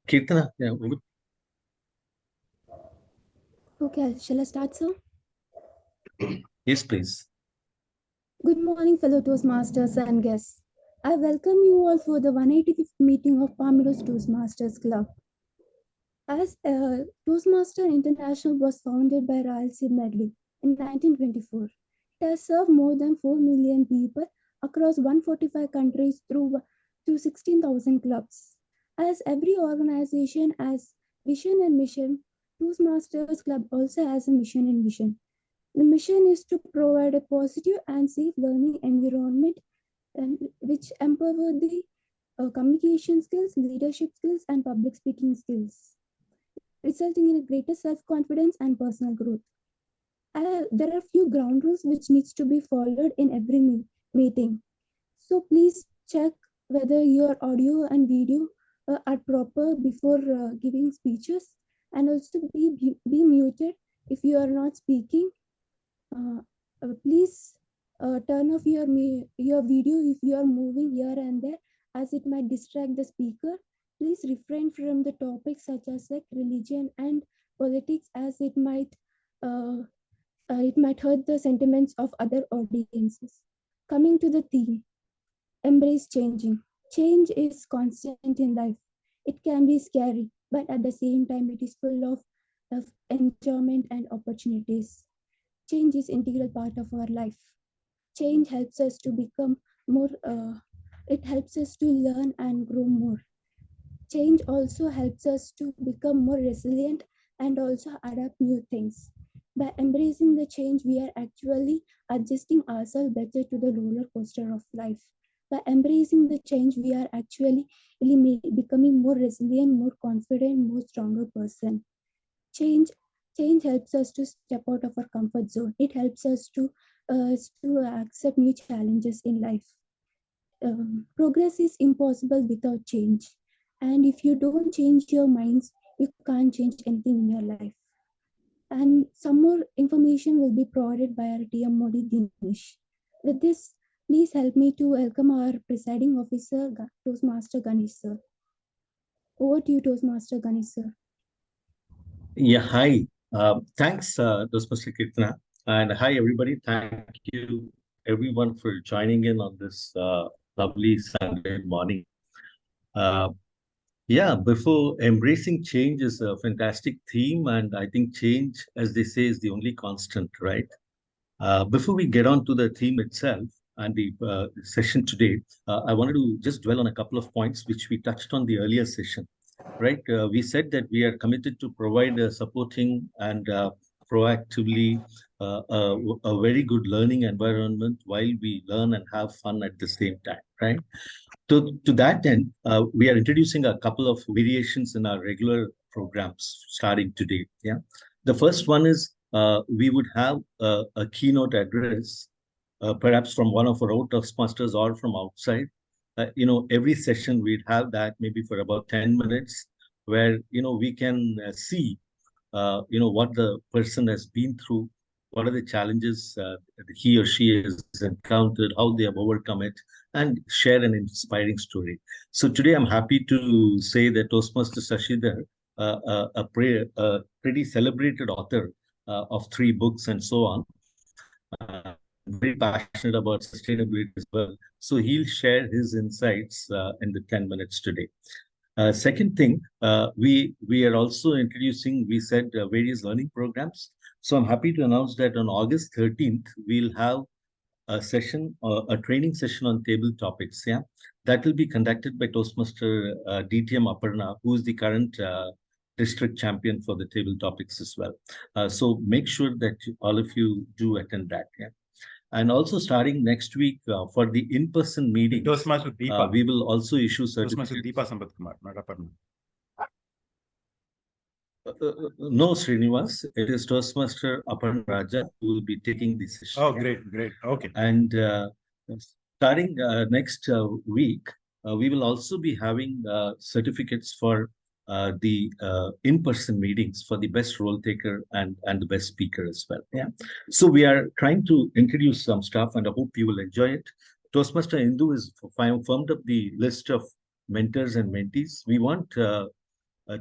Kirtana, yeah, Okay, shall I start, sir? yes, please. Good morning, fellow Toastmasters and guests. I welcome you all for the 185th meeting of Meadows Toastmasters Club. As Toastmaster International was founded by Ralsei Medley in 1924, it has served more than 4 million people across 145 countries through 16,000 clubs. As every organization has vision and mission, Toastmasters Club also has a mission and vision. The mission is to provide a positive and safe learning environment which empower the communication skills, leadership skills, and public speaking skills, resulting in a greater self-confidence and personal growth. There are few ground rules which needs to be followed in every meeting. So please check whether your audio and video are proper before giving speeches, and also be muted if you are not speaking. Please turn off your video if you are moving here and there, as it might distract the speaker. Please refrain from the topics such as like religion and politics, as it might hurt the sentiments of other audiences. Coming to the theme, embrace changing. Change is constant in life. It can be scary, but at the same time, it is full of enjoyment and opportunities. Change is integral part of our life. Change helps us to become more, it helps us to learn and grow more. Change also helps us to become more resilient and also adapt new things. By embracing the change, we are actually adjusting ourselves better to the roller coaster of life. By embracing the change, we are actually really becoming more resilient, more confident, more stronger person. change Change helps us to step out of our comfort zone. It helps us to accept new challenges in life. Progress is impossible without change, and if you don't change your minds, you can't change anything in your life. And some more information will be provided by our TMOD Dinesh. With this, please help me to welcome our presiding officer, Toastmaster Ganesh sir. Over to you, Toastmaster Ganesh sir. Yeah, hi. Thanks, Toastmaster Kirtana. And hi, everybody. Thank you, everyone, for joining in on this lovely Sunday morning. Uh, yeah, before embracing change is a fantastic theme. And I think change, as they say, is the only constant, right? Before we get on to the theme itself and the session today, I wanted to just dwell on a couple of points which we touched on the earlier session. Right? We said that we are committed to provide a supporting and proactively a very good learning environment while we learn and have fun at the same time. Right? To that end, we are introducing a couple of variations in our regular programs starting today. Yeah. The first one is we would have a keynote address, perhaps from one of our own Toastmasters or from outside. Every session we'd have that maybe for about 10 minutes, where we can see what the person has been through, what are the challenges he or she has encountered, how they have overcome it, and share an inspiring story. So today I'm happy to say that Toastmaster Shashidhar, a pretty celebrated author of 3 books and so on, very passionate about sustainability as well. So he'll share his insights in the 10 minutes today. Second thing, we are also introducing, we said, various learning programs. So I'm happy to announce that on August 13th, we'll have a session, a training session on table topics. Yeah, that will be conducted by Toastmaster DTM Aparna, who is the current district champion for the table topics as well. So make sure that all of you do attend that. Yeah. And also starting next week for the in-person meetings, Toastmaster Deepa. we will also issue Toastmaster certificates. Deepa Sampath Kumar, not Aparna. No, Srinivas, it is Toastmaster Aparna Raja who will be taking the session. Oh, great, great. Okay. And starting next week, we will also be having certificates for the in-person meetings for the best role taker and the best speaker as well. Yeah. So we are trying to introduce some stuff, and I hope you will enjoy it. Toastmaster Indu has firmed up the list of mentors and mentees. We want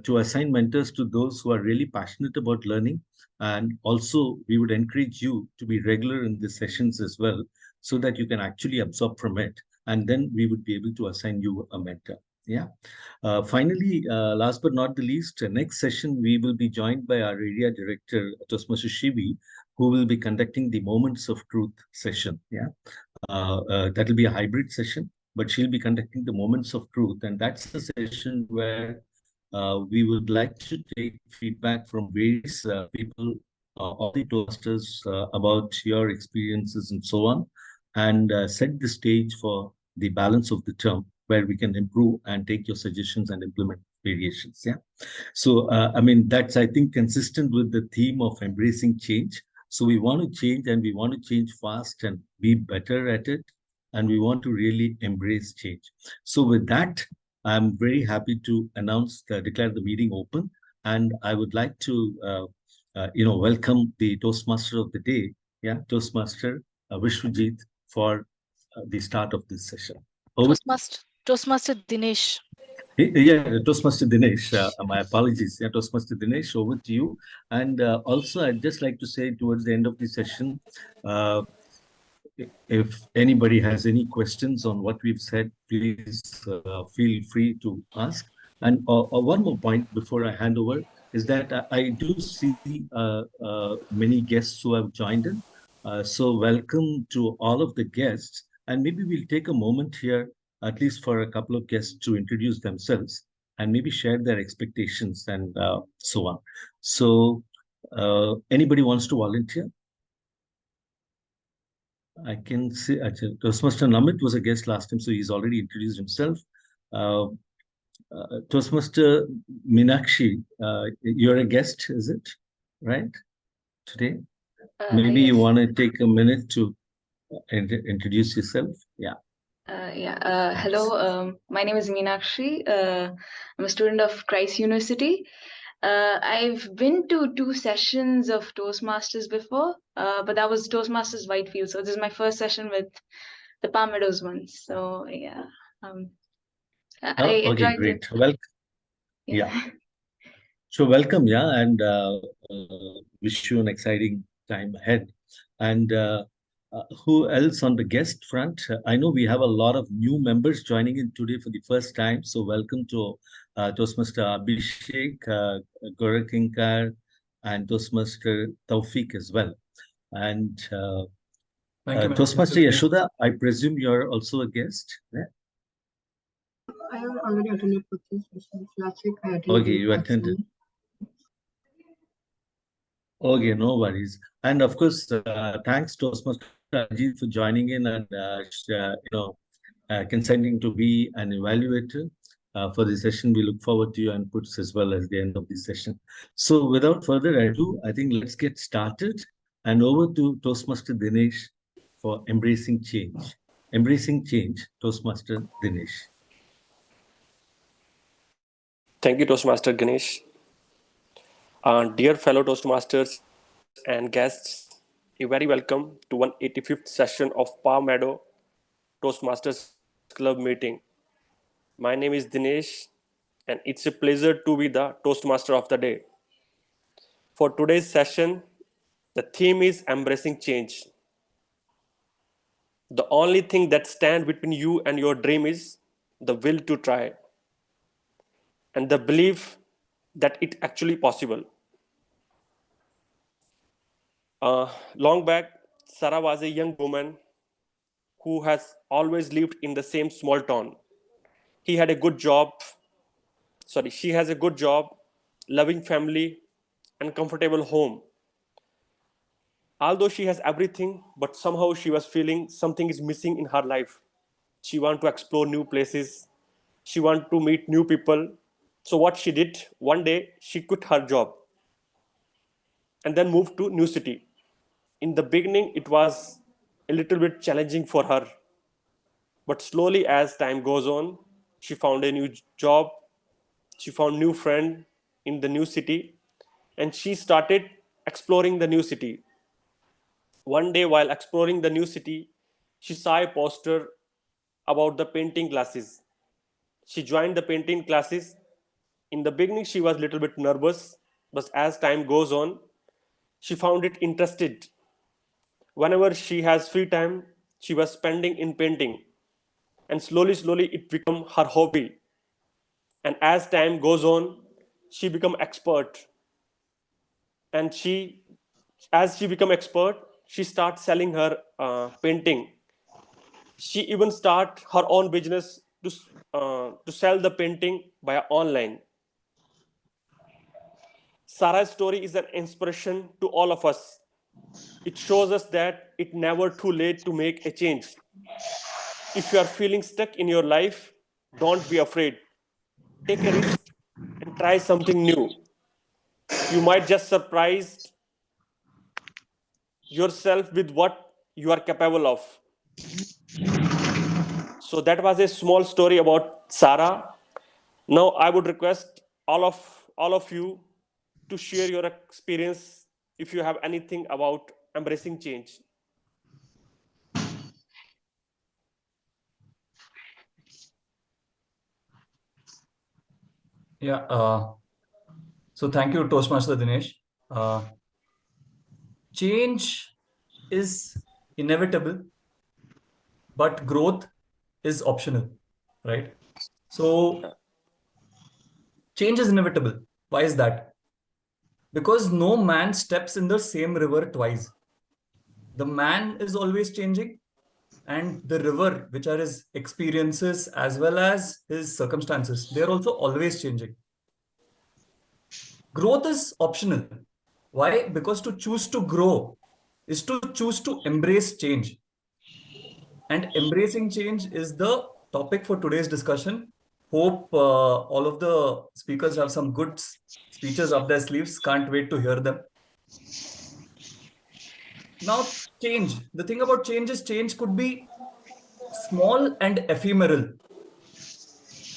to assign mentors to those who are really passionate about learning. And also, we would encourage you to be regular in the sessions as well, so that you can actually absorb from it. And then we would be able to assign you a mentor. Yeah. Finally, last but not the least, next session we will be joined by our area director, Toastmaster Shivi, who will be conducting the Moments of Truth session. Yeah. That will be a hybrid session, but she'll be conducting the Moments of Truth. And that's a session where we would like to take feedback from various people, all the Toastmasters, about your experiences and so on, and set the stage for the balance of the term, where we can improve and take your suggestions and implement variations. Yeah. So, I mean, that's, I think, consistent with the theme of embracing change. So we want to change, and we want to change fast and be better at it. And we want to really embrace change. So with that, I'm very happy to declare the meeting open. And I would like to, welcome the Toastmaster of the day, yeah, Toastmaster Vishwajit, for the start of this session. Over. Toastmaster Dinesh. Yeah, Toastmaster Dinesh. My apologies. Yeah, Toastmaster Dinesh, over to you. And also, I'd just like to say towards the end of the session, uh, if anybody has any questions on what we've said, please feel free to ask. And one more point before I hand over is that I do see many guests who have joined in. So welcome to all of the guests. And maybe we'll take a moment here, at least for a couple of guests, to introduce themselves and maybe share their expectations and so on. So anybody wants to volunteer? I can see Toastmaster Namit was a guest last time, so he's already introduced himself. Uh, Toastmaster Meenakshi, you're a guest, is it? Right? Today? Maybe Yes. you want to take a minute to introduce yourself? Yeah. Hello, my name is Meenakshi. I'm a student of Christ University. I've been to 2 sessions of Toastmasters before, but that was Toastmasters Whitefield. So this is my first session with the Meadows ones. So yeah, I Okay, enjoyed great. it. Well, Yeah. yeah. So welcome, yeah, and wish you an exciting time ahead. And who else on the guest front? I know we have a lot of new members joining in today for the first time. So welcome to Toastmaster Abhishek, Gorakinkar, and Toastmaster Taufik as well. And Thank you, Toastmaster Mr. Yashoda, I presume you're also a guest. Yeah? I have already attended for 3 sessions. Last week I attended. Okay, you attended. Okay, no worries. And of course, thanks Toastmaster Ajit for joining in and consenting to be an evaluator for the session. We look forward to your inputs as well as the end of the session. So without further ado, I think let's get started, and over to Toastmaster Dinesh for embracing change. Embracing change, Toastmaster Dinesh. Thank you, Toastmaster Ganesh. Dear fellow Toastmasters and guests, a very welcome to 185th session of Meadows Toastmasters Club meeting. My name is Dinesh, and it's a pleasure to be the Toastmaster of the day. For today's session, the theme is embracing change. The only thing that stands between you and your dream is the will to try and the belief that it's actually possible. Long back, Sarah was a young woman who has always lived in the same small town. He had a good job, she has a good job, loving family, and comfortable home. Although she has everything, but somehow she was feeling something is missing in her life. She wanted to explore new places. She wanted to meet new people. So what she did, one day she quit her job and then moved to new city. In the beginning, it was a little bit challenging for her. But slowly as time goes on, she found a new job, she found new friend in the new city, and she started exploring the new city. One day while exploring the new city, she saw a poster about the painting classes. She joined the painting classes In the beginning, she was a little bit nervous, but as time goes on, she found it interested. Whenever she has free time, she was spending in painting, and slowly it became her hobby. And as time goes on, she become expert, and as she become expert, she starts selling her painting. She even start her own business to sell the painting via online. Sarah's story is an inspiration to all of us. It shows us that it's never too late to make a change. If you are feeling stuck in your life, don't be afraid. Take a risk and try something new. You might just surprise yourself with what you are capable of. So that was a small story about Sarah. Now I would request all of you to share your experience if you have anything about embracing change. Yeah. So thank you, Toastmaster Dinesh. Change is inevitable, but growth is optional, right? So change is inevitable. Why is that? Because no man steps in the same river twice. The man is always changing, and the river, which are his experiences as well as his circumstances, they're also always changing. Growth is optional. Why? Because to choose to grow is to choose to embrace change. And embracing change is the topic for today's discussion. Hope all of the speakers have some good speeches up their sleeves. Can't wait to hear them. Now, change. The thing about change is change could be small and ephemeral,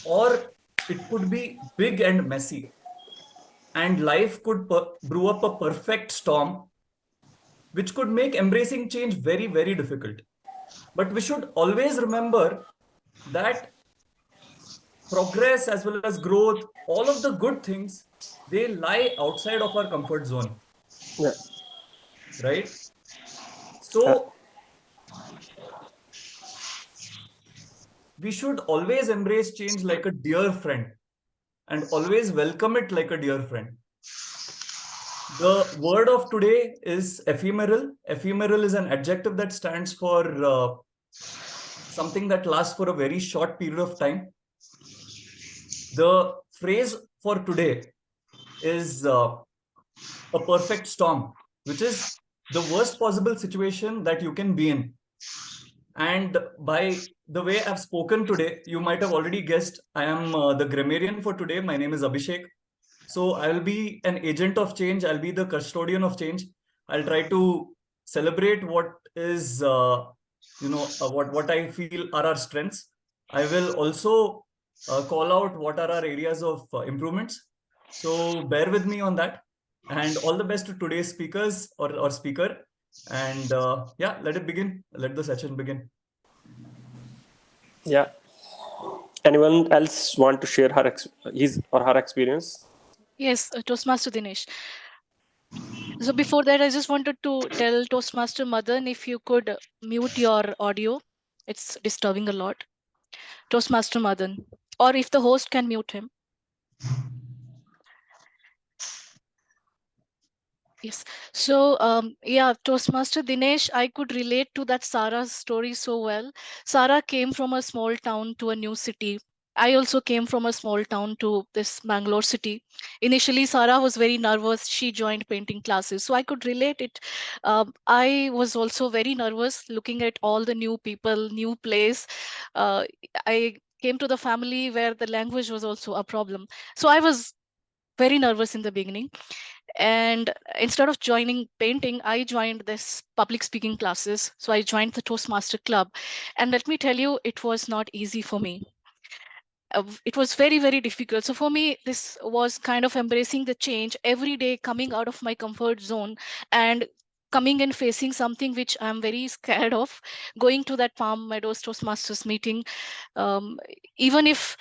or it could be big and messy. And life could brew up a perfect storm, which could make embracing change very, very difficult. But we should always remember that progress as well as growth, all of the good things, they lie outside of our comfort zone. Yeah. Right? So we should always embrace change like a dear friend and always welcome it like a dear friend. The word of today is ephemeral. Ephemeral is an adjective that stands for something that lasts for a very short period of time. The phrase for today is a perfect storm, which is the worst possible situation that you can be in. And by the way I've spoken today, you might have already guessed I am the grammarian for today. My name is Abhishek. So I'll be an agent of change. I'll be the custodian of change. I'll try to celebrate what is, what I feel are our strengths. I will also call out what are our areas of improvements. So bear with me on that. And all the best to today's speakers or speaker. And yeah, let it begin. Let the session begin. Yeah. Anyone else want to share his or her experience? Yes, Toastmaster Dinesh. So before that, I just wanted to tell Toastmaster Madan if you could mute your audio. It's disturbing a lot. Toastmaster Madan. Or if the host can mute him. Yes. So, yeah, Toastmaster Dinesh, I could relate to that Sarah's story so well. Sarah came from a small town to a new city. I also came from a small town to this Bangalore city. Initially, Sarah was very nervous. She joined painting classes. So I could relate it. I was also very nervous looking at all the new people, new place. I came to the family where the language was also a problem. So I was very nervous in the beginning, and instead of joining painting, I joined this public speaking classes. So I joined the Toastmaster club, and let me tell you, it was not easy for me. It was very, very difficult. So for me, this was kind of embracing the change every day, coming out of my comfort zone and coming and facing something which I'm very scared of, going to that Palm Meadows Toastmasters meeting. Even if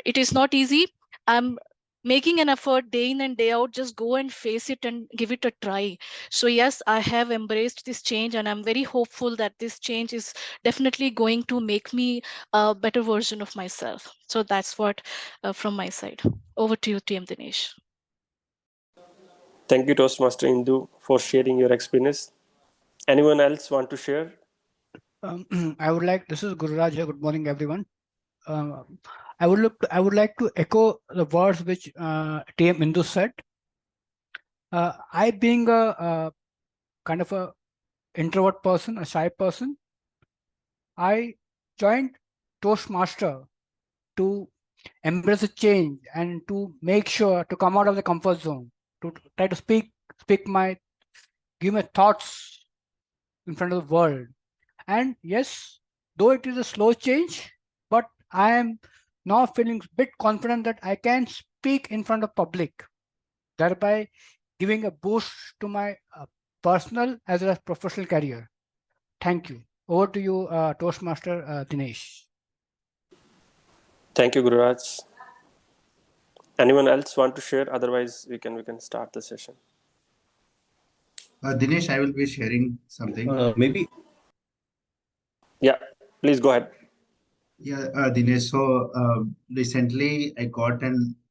it is not easy, I'm making an effort day in and day out, just go and face it and give it a try. So yes, I have embraced this change, and I'm very hopeful that this change is definitely going to make me a better version of myself. So that's what from my side. Over to you, TM Dinesh. Thank you, Toastmaster Indu, for sharing your experience. Anyone else want to share? This is Gururaj here. Good morning, everyone. I would like to echo the words which TM Indu said. I being a kind of a introvert person, a shy person, I joined Toastmaster to embrace a change and to make sure to come out of the comfort zone, to try to give my thoughts in front of the world. And yes, though it is a slow change, but I am now feeling a bit confident that I can speak in front of public, thereby giving a boost to my personal as well as professional career. Thank you. Over to you, Toastmaster Dinesh. Thank you, Gururaj. Anyone else want to share? Otherwise, we can start the session. Dinesh, I will be sharing something. Maybe. Yeah, please go ahead. Yeah, Dinesh. So recently I got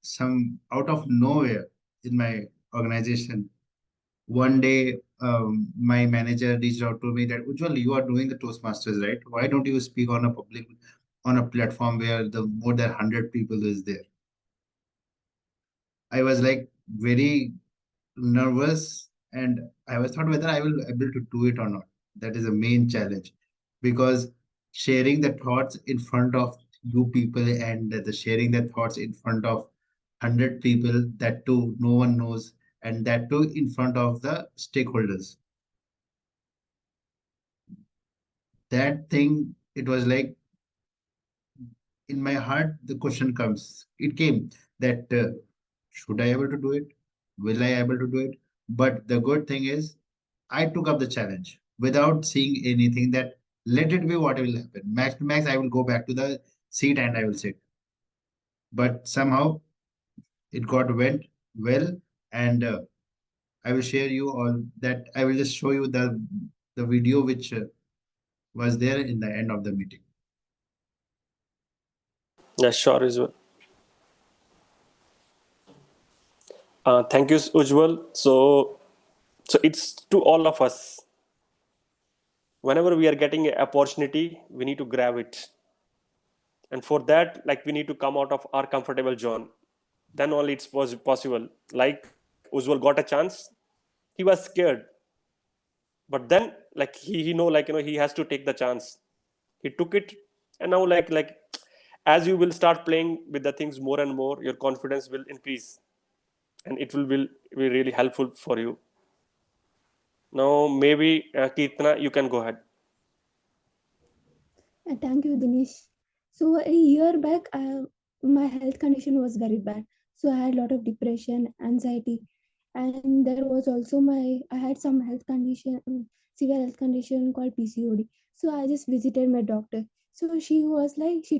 some out of nowhere in my organization. One day, my manager reached out to me that Ujjwal, you are doing the Toastmasters, right? Why don't you speak on a platform where the more than 100 people is there? I was like very nervous, and I was thought whether I will able to do it or not. That is the main challenge, because sharing the thoughts in front of you people and the sharing the thoughts in front of 100 people, that too no one knows, and that too in front of the stakeholders. That thing, it was like in my heart the question came that should I able to do it? Will I able to do it? But the good thing is I took up the challenge without seeing anything, that let it be what will happen. Max to max, I will go back to the seat and I will sit. But somehow it went well, and I will share you all that. I will just show you the video which was there in the end of the meeting. Yeah, sure, as well. Thank you, Ujjwal. So it's to all of us. Whenever we are getting an opportunity, we need to grab it. And for that, like, we need to come out of our comfortable zone. Then only it's possible. Like Ujjwal got a chance, he was scared, but then like he know, like, he has to take the chance. He took it, and now like as you will start playing with the things more and more, your confidence will increase, and it will be really helpful for you. Now maybe Kirtana, you can go ahead. Thank you, Dinesh. So a year back, my health condition was very bad. So I had a lot of depression, anxiety, and there was also I had some health condition, severe health condition called PCOD. So I just visited my doctor. So she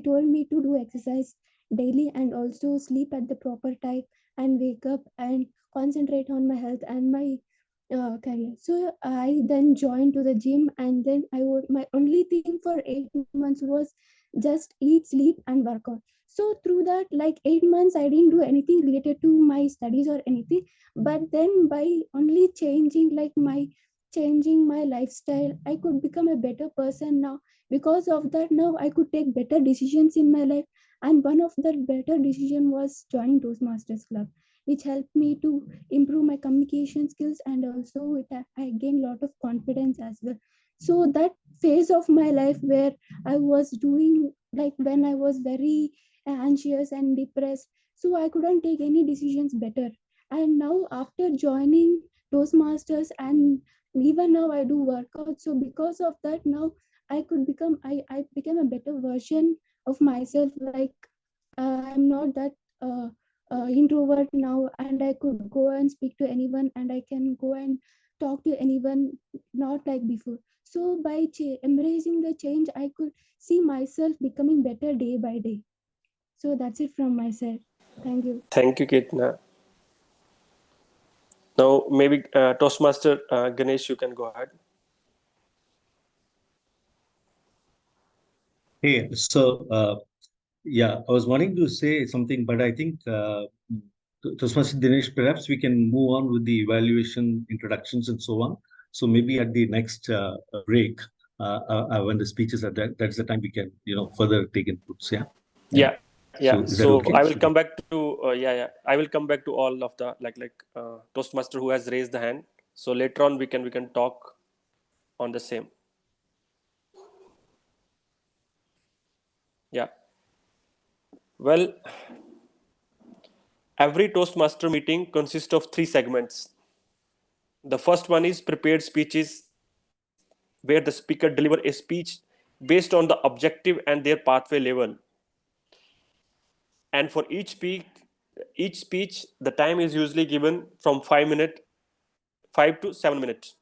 told me to do exercise daily and also sleep at the proper time and wake up and concentrate on my health and my career. So I then joined to the gym, and then my only thing for 8 months was just eat, sleep, and work out. So through that, like 8 months, I didn't do anything related to my studies or anything. But then by only changing my lifestyle, I could become a better person now. Because of that, now I could take better decisions in my life. And one of the better decision was joining Toastmasters Club, which helped me to improve my communication skills, and also I gained a lot of confidence as well. So that phase of my life where I was doing, like when I was very anxious and depressed, so I couldn't take any decisions better. And now after joining Toastmasters, and even now I do workout, so because of that now I became a better version of myself. Like I'm not that introvert now, and I could go and speak to anyone, and I can go and talk to anyone, not like before. So by embracing the change, I could see myself becoming better day by day. So that's it from my side. Thank you. Thank you, Kirtana. Now, maybe Toastmaster Ganesh, you can go ahead. Hey, so yeah, I was wanting to say something, but I think Toastmaster Dinesh, perhaps we can move on with the evaluation, introductions, and so on. So maybe at the next break, when the speeches are done, that's the time we can, further take inputs. Yeah. Yeah. So is that So okay? I will come back to I will come back to all of the Toastmaster who has raised the hand. So later on we can talk on the same. Yeah. Well, every Toastmaster meeting consists of 3 segments. The first one is prepared speeches, where the speaker deliver a speech based on the objective and their pathway level. And for each speech, the time is usually given from 5 to 7 minutes.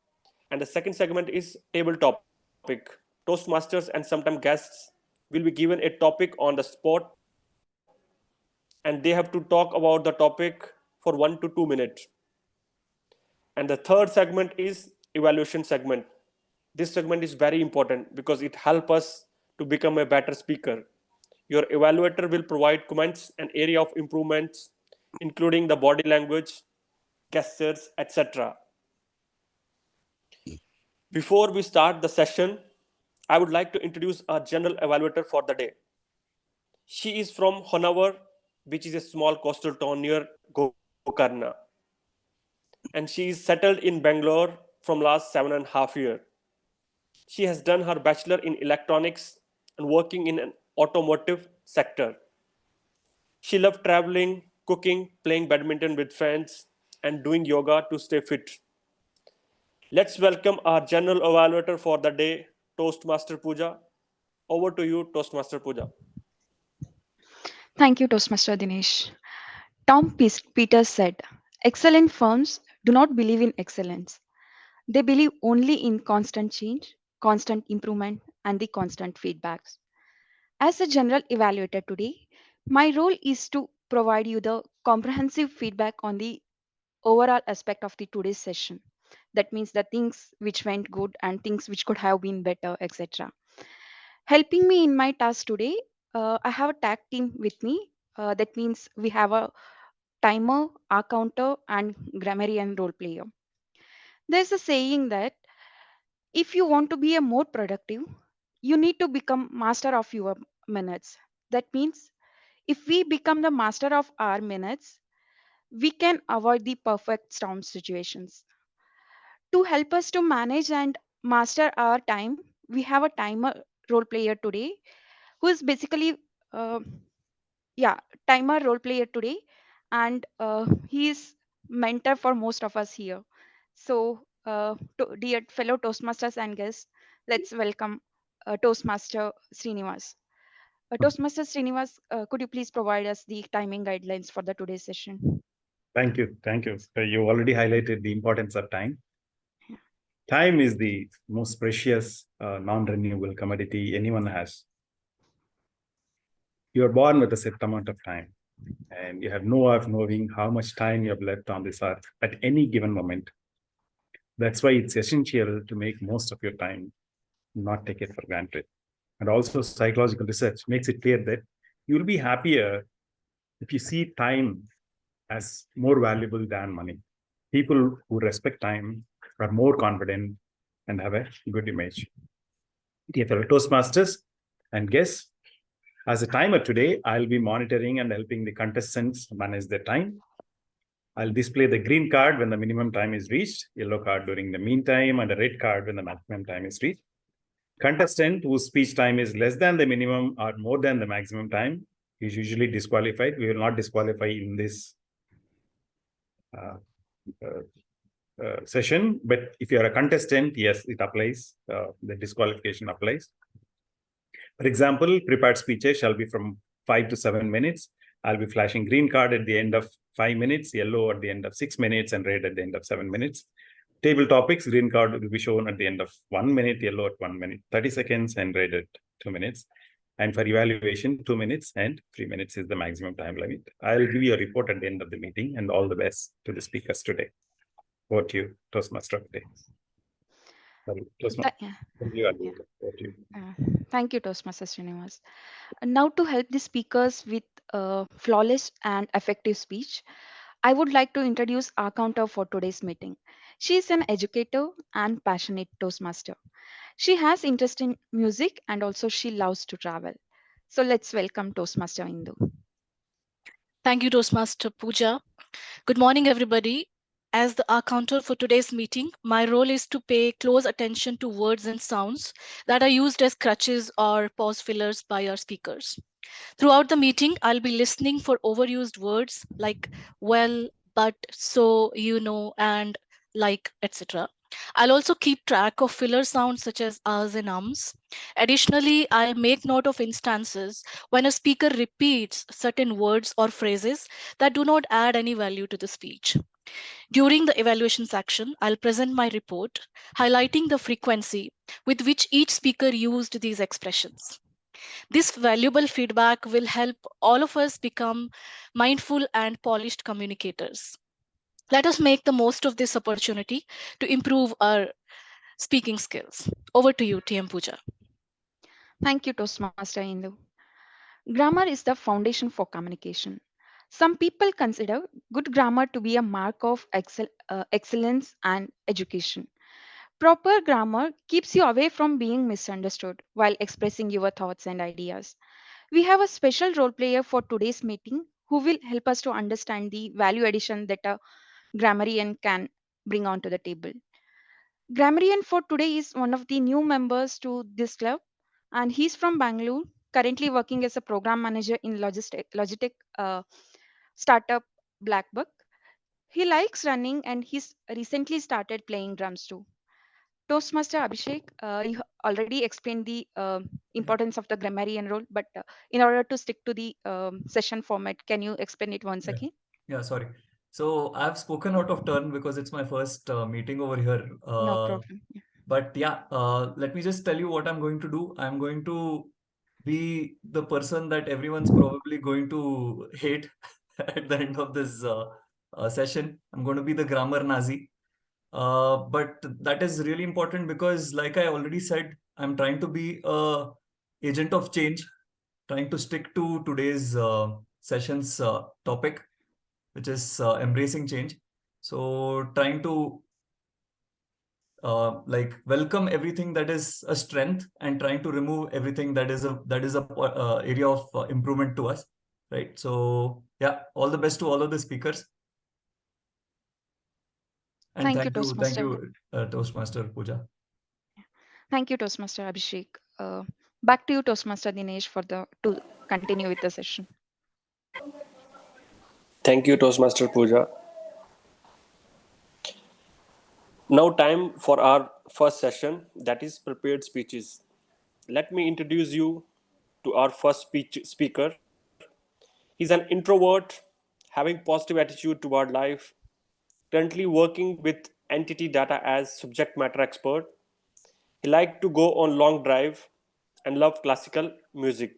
And the second segment is table topic. Toastmasters and sometimes guests will be given a topic on the spot, and they have to talk about the topic for 1 to 2 minutes. And the third segment is evaluation segment. This segment is very important because it helps us to become a better speaker. Your evaluator will provide comments and area of improvements, including the body language, gestures, etc. Before we start the session, I would like to introduce our general evaluator for the day. She is from Honavar, which is a small coastal town near Gokarna. And she is settled in Bangalore from last 7.5 years. She has done her bachelor in electronics and working in an automotive sector. She loves traveling, cooking, playing badminton with friends, and doing yoga to stay fit. Let's welcome our general evaluator for the day, Toastmaster Pooja. Over to you, Toastmaster Pooja. Thank you, Toastmaster Dinesh. Tom Peters said, "Excellent firms do not believe in excellence. They believe only in constant change, constant improvement, and the constant feedbacks." As a general evaluator today, my role is to provide you the comprehensive feedback on the overall aspect of the today's session. That means the things which went good and things which could have been better, etc. Helping me in my task today, I have a tag team with me. That means we have a timer, a counter, and grammarian role player. There's a saying that if you want to be a more productive, you need to become master of your minutes. That means if we become the master of our minutes, we can avoid the perfect storm situations. To help us to manage and master our time, we have a timer role player today who is basically uh, timer role player today, and he is mentor for most of us here. So dear fellow Toastmasters and guests, let's welcome Toastmaster Srinivas. Toastmaster Srinivas, could you please provide us the timing guidelines for the today's session? Thank you. Thank you. You already highlighted the importance of time. Time is the most precious, non-renewable commodity anyone has. You are born with a set amount of time, and you have no way of knowing how much time you have left on this earth at any given moment. That's why it's essential to make most of your time, not take it for granted. And also, psychological research makes it clear that you'll be happier if you see time as more valuable than money. People who respect time are more confident and have a good image. Dear fellow Toastmasters and guests, as a timer today, I'll be monitoring and helping the contestants manage their time. I'll display the green card when the minimum time is reached, yellow card during the mean time, and a red card when the maximum time is reached. Contestant whose speech time is less than the minimum or more than the maximum time is usually disqualified. We will not disqualify in this session, but if you are a contestant, yes, it applies. The disqualification applies. For example, prepared speeches shall be from 5 to 7 minutes. I'll be flashing green card at the end of 5 minutes, yellow at the end of 6 minutes, and red at the end of 7 minutes. Table topics, green card will be shown at the end of 1 minute, yellow at 1 minute 30 seconds, and red at 2 minutes. And for evaluation, 2 minutes and 3 minutes is the maximum time limit. I'll give you a report at the end of the meeting, and all the best to the speakers today. Over to you, Toastmaster today. Sorry, Toastmaster. Thank you, Toastmaster Srinivas. Now, to help the speakers with flawless and effective speech, I would like to introduce our counter for today's meeting. She is an educator and passionate Toastmaster. She has interest in music and also she loves to travel. So let's welcome Toastmaster Indu. Thank you, Toastmaster Pooja. Good morning, everybody. As the counter for today's meeting, my role is to pay close attention to words and sounds that are used as crutches or pause fillers by our speakers. Throughout the meeting, I'll be listening for overused words like well, but, so, and like, etc. I'll also keep track of filler sounds such as uhs and ums. Additionally, I'll make note of instances when a speaker repeats certain words or phrases that do not add any value to the speech. During the evaluation section, I'll present my report, highlighting the frequency with which each speaker used these expressions. This valuable feedback will help all of us become mindful and polished communicators. Let us make the most of this opportunity to improve our speaking skills. Over to you, TM Pooja. Thank you, Toastmaster Indu. Grammar is the foundation for communication. Some people consider good grammar to be a mark of excellence and education. Proper grammar keeps you away from being misunderstood while expressing your thoughts and ideas. We have a special role player for today's meeting who will help us to understand the value addition that a grammarian can bring onto the table. Grammarian for today is one of the new members to this club, and he's from Bangalore, currently working as a program manager in Logitech startup Blackbuck. He likes running and he's recently started playing drums too. Toastmaster Abhishek, you already explained the importance of the grammarian role, but in order to stick to the session format, can you explain it once again? Yeah, sorry. So I've spoken out of turn because it's my first meeting over here. No problem. But yeah, let me just tell you what I'm going to do. I'm going to be the person that everyone's probably going to hate at the end of this session. I'm going to be the grammar Nazi. But that is really important because, like I already said, I'm trying to be a agent of change, trying to stick to today's session's topic, which is embracing change. So trying to welcome everything that is a strength and trying to remove everything that is a area of improvement to us, right? So yeah, all the best to all of the speakers. And thank you, Toastmaster Pooja. Thank you, Toastmaster Abhishek. Back to you, Toastmaster Dinesh, to continue with the session. Thank you, Toastmaster Pooja. Now time for our first session, that is prepared speeches. Let me introduce you to our first speaker. He's an introvert, having positive attitude toward life, currently working with entity data as subject matter expert. He liked to go on long drive and loved classical music.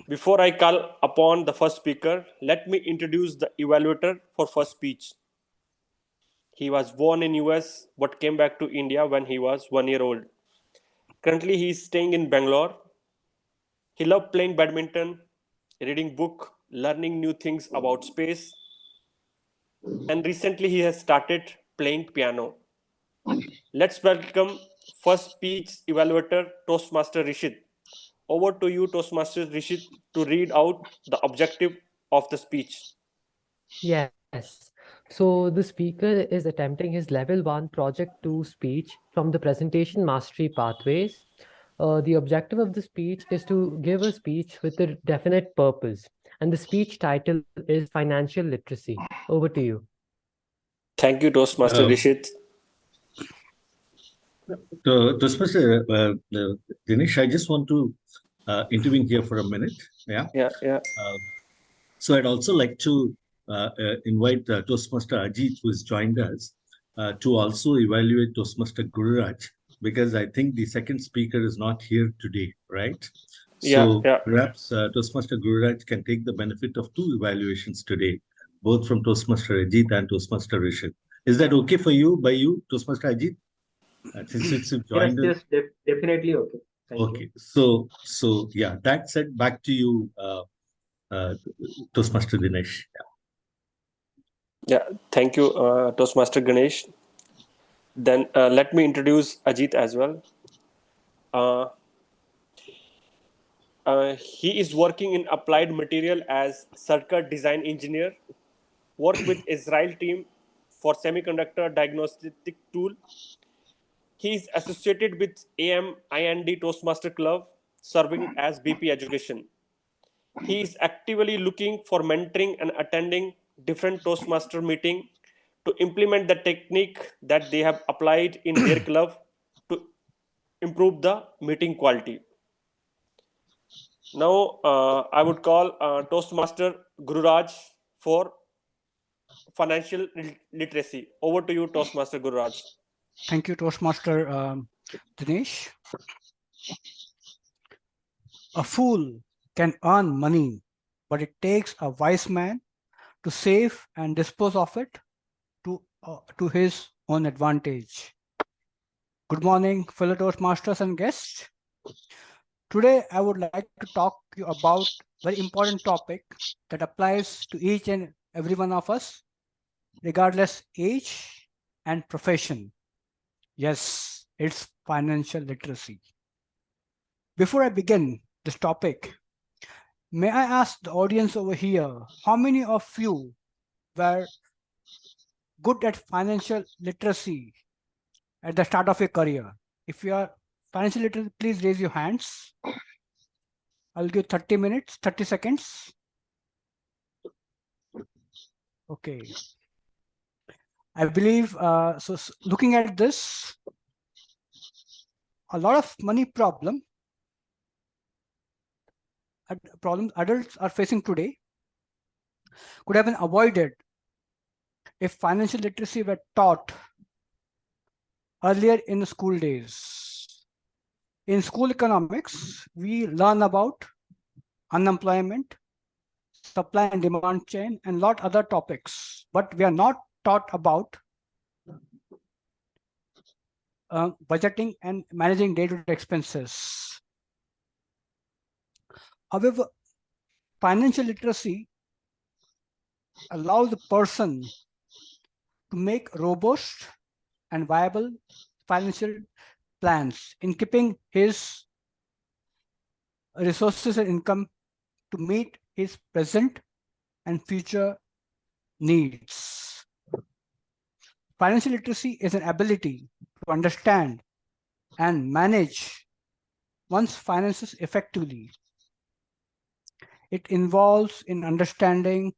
Before I call upon the first speaker, let me introduce the evaluator for first speech. He was born in US but came back to India when he was 1 year old. Currently, he is staying in Bangalore. He loved playing badminton, reading book, learning new things about space, and recently he has started playing piano. Let's welcome first speech evaluator Toastmaster Rishit. Over to you, Toastmaster Rishit, to read out the objective of the speech. Yes. So the speaker is attempting his level 1 project 2 speech from the presentation mastery pathways. The objective of the speech is to give a speech with a definite purpose. And the speech title is Financial Literacy. Over to you. Thank you, Toastmaster Rishit. Toastmaster Dinesh, I just want to intervene here for a minute. Yeah. So I'd also like to invite Toastmaster Ajit, who has joined us, to also evaluate Toastmaster Gururaj, because I think the second speaker is not here today, right? So Yeah. perhaps Toastmaster Gururaj can take the benefit of two evaluations today, both from Toastmaster Ajit and Toastmaster Rishit. Is that okay for you, Toastmaster Ajit? Since you've joined us. Yes, definitely okay. Thank you. Okay, so yeah, that said, back to you, Toastmaster Dinesh. Yeah, thank you, Toastmaster Ganesh. Then let me introduce Ajit as well. He is working in applied material as circuit design engineer, work with Israel team for semiconductor diagnostic tool. He is associated with AM IND Toastmaster Club, serving as BP Education. He is actively looking for mentoring and attending different Toastmaster meeting to implement the technique that they have applied in their club to improve the meeting quality. Now, I would call Toastmaster Gururaj for financial literacy. Over to you, Toastmaster Gururaj. Thank you, Toastmaster Dinesh. A fool can earn money, but it takes a wise man to save and dispose of it to his own advantage. Good morning, fellow Toastmasters and guests. Today, I would like to talk to you about a very important topic that applies to each and every one of us, regardless age and profession. Yes, it's financial literacy. Before I begin this topic, may I ask the audience over here, how many of you were good at financial literacy at the start of your career? If you are financial literate, please raise your hands. I'll give 30 minutes, 30 seconds. Okay. I believe, so looking at this, a lot of money problems adults are facing today could have been avoided if financial literacy were taught earlier in the school days. In school economics, we learn about unemployment, supply and demand chain, and lot other topics, but we are not taught about budgeting and managing day-to-day expenses. However, financial literacy allows the person to make robust and viable financial plans in keeping his resources and income to meet his present and future needs. Financial literacy is an ability to understand and manage one's finances effectively. It involves in understanding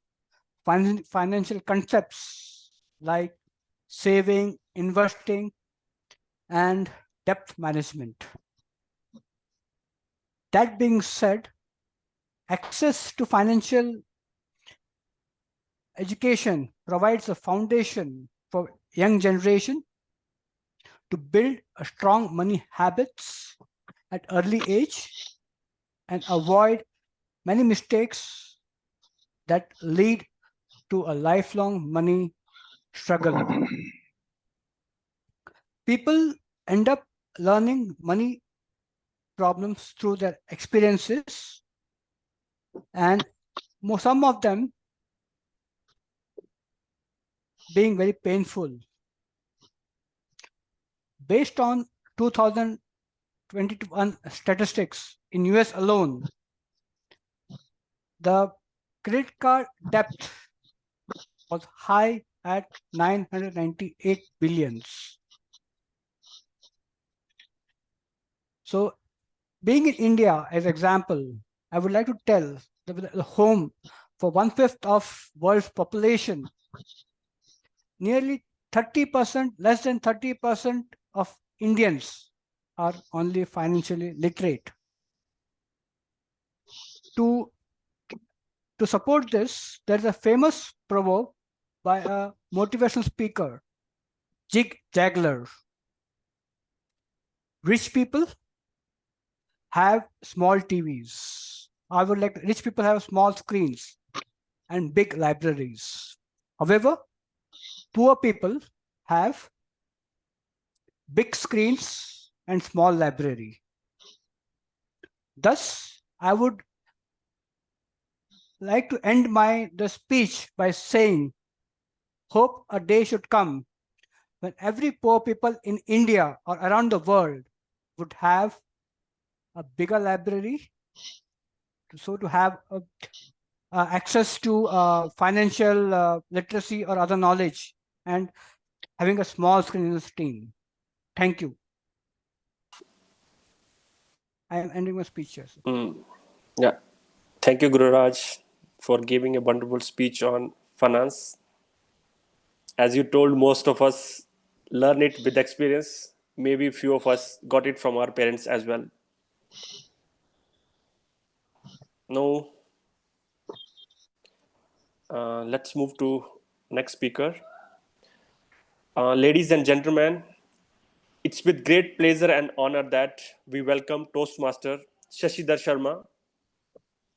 financial concepts like saving, investing, and debt management. That being said, access to financial education provides a foundation for young generation to build a strong money habits at early age and avoid many mistakes that lead to a lifelong money struggle. People end up learning money problems through their experiences, and some of them being very painful. Based on 2021 statistics in US alone, the credit card debt was high at 998 billions. So being in India as example, I would like to tell the home for 1/5 of world's population, nearly 30%, less than 30% of Indians are only financially literate. To support this, there is a famous proverb by a motivational speaker, Zig Ziglar. Rich people have small TVs. I would like rich people have small screens and big libraries. However, poor people have big screens and small library. Thus, I would like to end the speech by saying, hope a day should come when every poor people in India or around the world would have a bigger library, so to have access to financial literacy or other knowledge, and having a small screen in the screen. Thank you. I am ending my speech here. Yeah. Thank you, Guru Raj, for giving a wonderful speech on finance. As you told, most of us learn it with experience. Maybe few of us got it from our parents as well. Now, let's move to next speaker. Ladies and gentlemen, it's with great pleasure and honor that we welcome Toastmaster Shashidhar Sharma,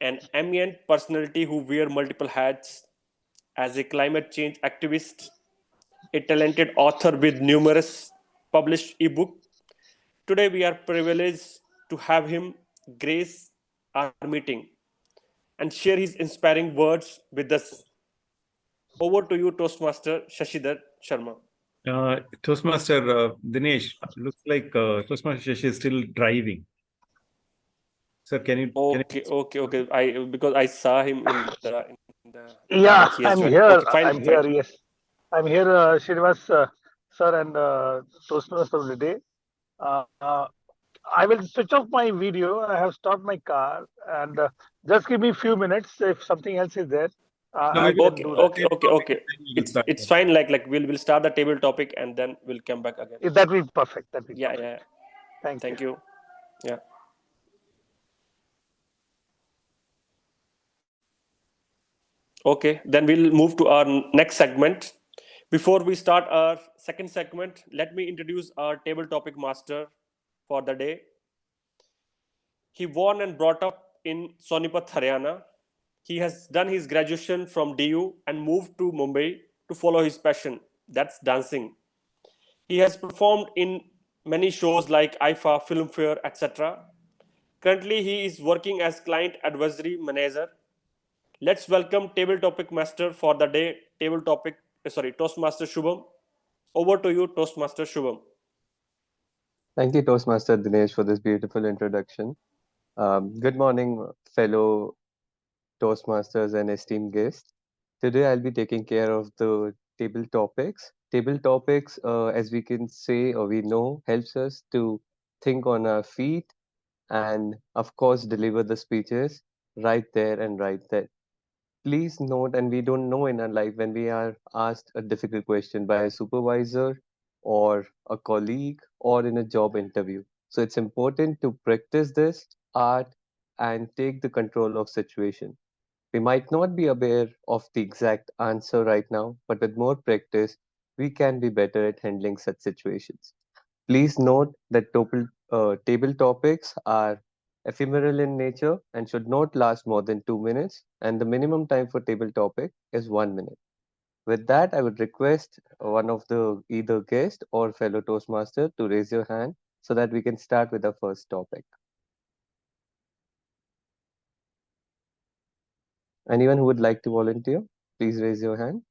an eminent personality who wears multiple hats as a climate change activist, a talented author with numerous published ebooks. Today we are privileged to have him grace our meeting and share his inspiring words with us. Over to you, Toastmaster Shashidhar Sharma. Toastmaster Dinesh, looks like Toastmaster Shashi is still driving. Sir, can you? Okay. Because I saw him in the Yeah, like he has I'm joined. here. Okay, fine. I'm here. Yes, I'm here, Srinivas sir and Toastmasters of the day. I will switch off my video. I have stopped my car, and just give me a few minutes. If something else is there, I can do that. Okay. It's fine. Like we'll start the table topic and then we'll come back again. That will be perfect. That will be perfect. Yeah. Thank you. Yeah. Okay, then we'll move to our next segment. Before we start our second segment, let me introduce our table topic master for the day. He born and brought up in Sonipat, Haryana. He has done his graduation from DU and moved to Mumbai to follow his passion, that's dancing. He has performed in many shows like IFA, Filmfare, etc. Currently, he is working as client advisory manager. Let's welcome table topic master for the day, Toastmaster Shubham. Over to you, Toastmaster Shubham. Thank you, Toastmaster Dinesh, for this beautiful introduction. Good morning, fellow Toastmasters and esteemed guests. Today, I'll be taking care of the table topics. Table topics, as we can say or we know, helps us to think on our feet and, of course, deliver the speeches right there and right there. Please note, and we don't know in our life when we are asked a difficult question by a supervisor or a colleague or in a job interview. So it's important to practice this art and take the control of situation. We might not be aware of the exact answer right now, but with more practice, we can be better at handling such situations. Please note that table topics are ephemeral in nature and should not last more than 2 minutes, and the minimum time for table topic is 1 minute. With that, I would request one of the either guest or fellow Toastmaster to raise your hand so that we can start with the first topic. Anyone who would like to volunteer, please raise your hand.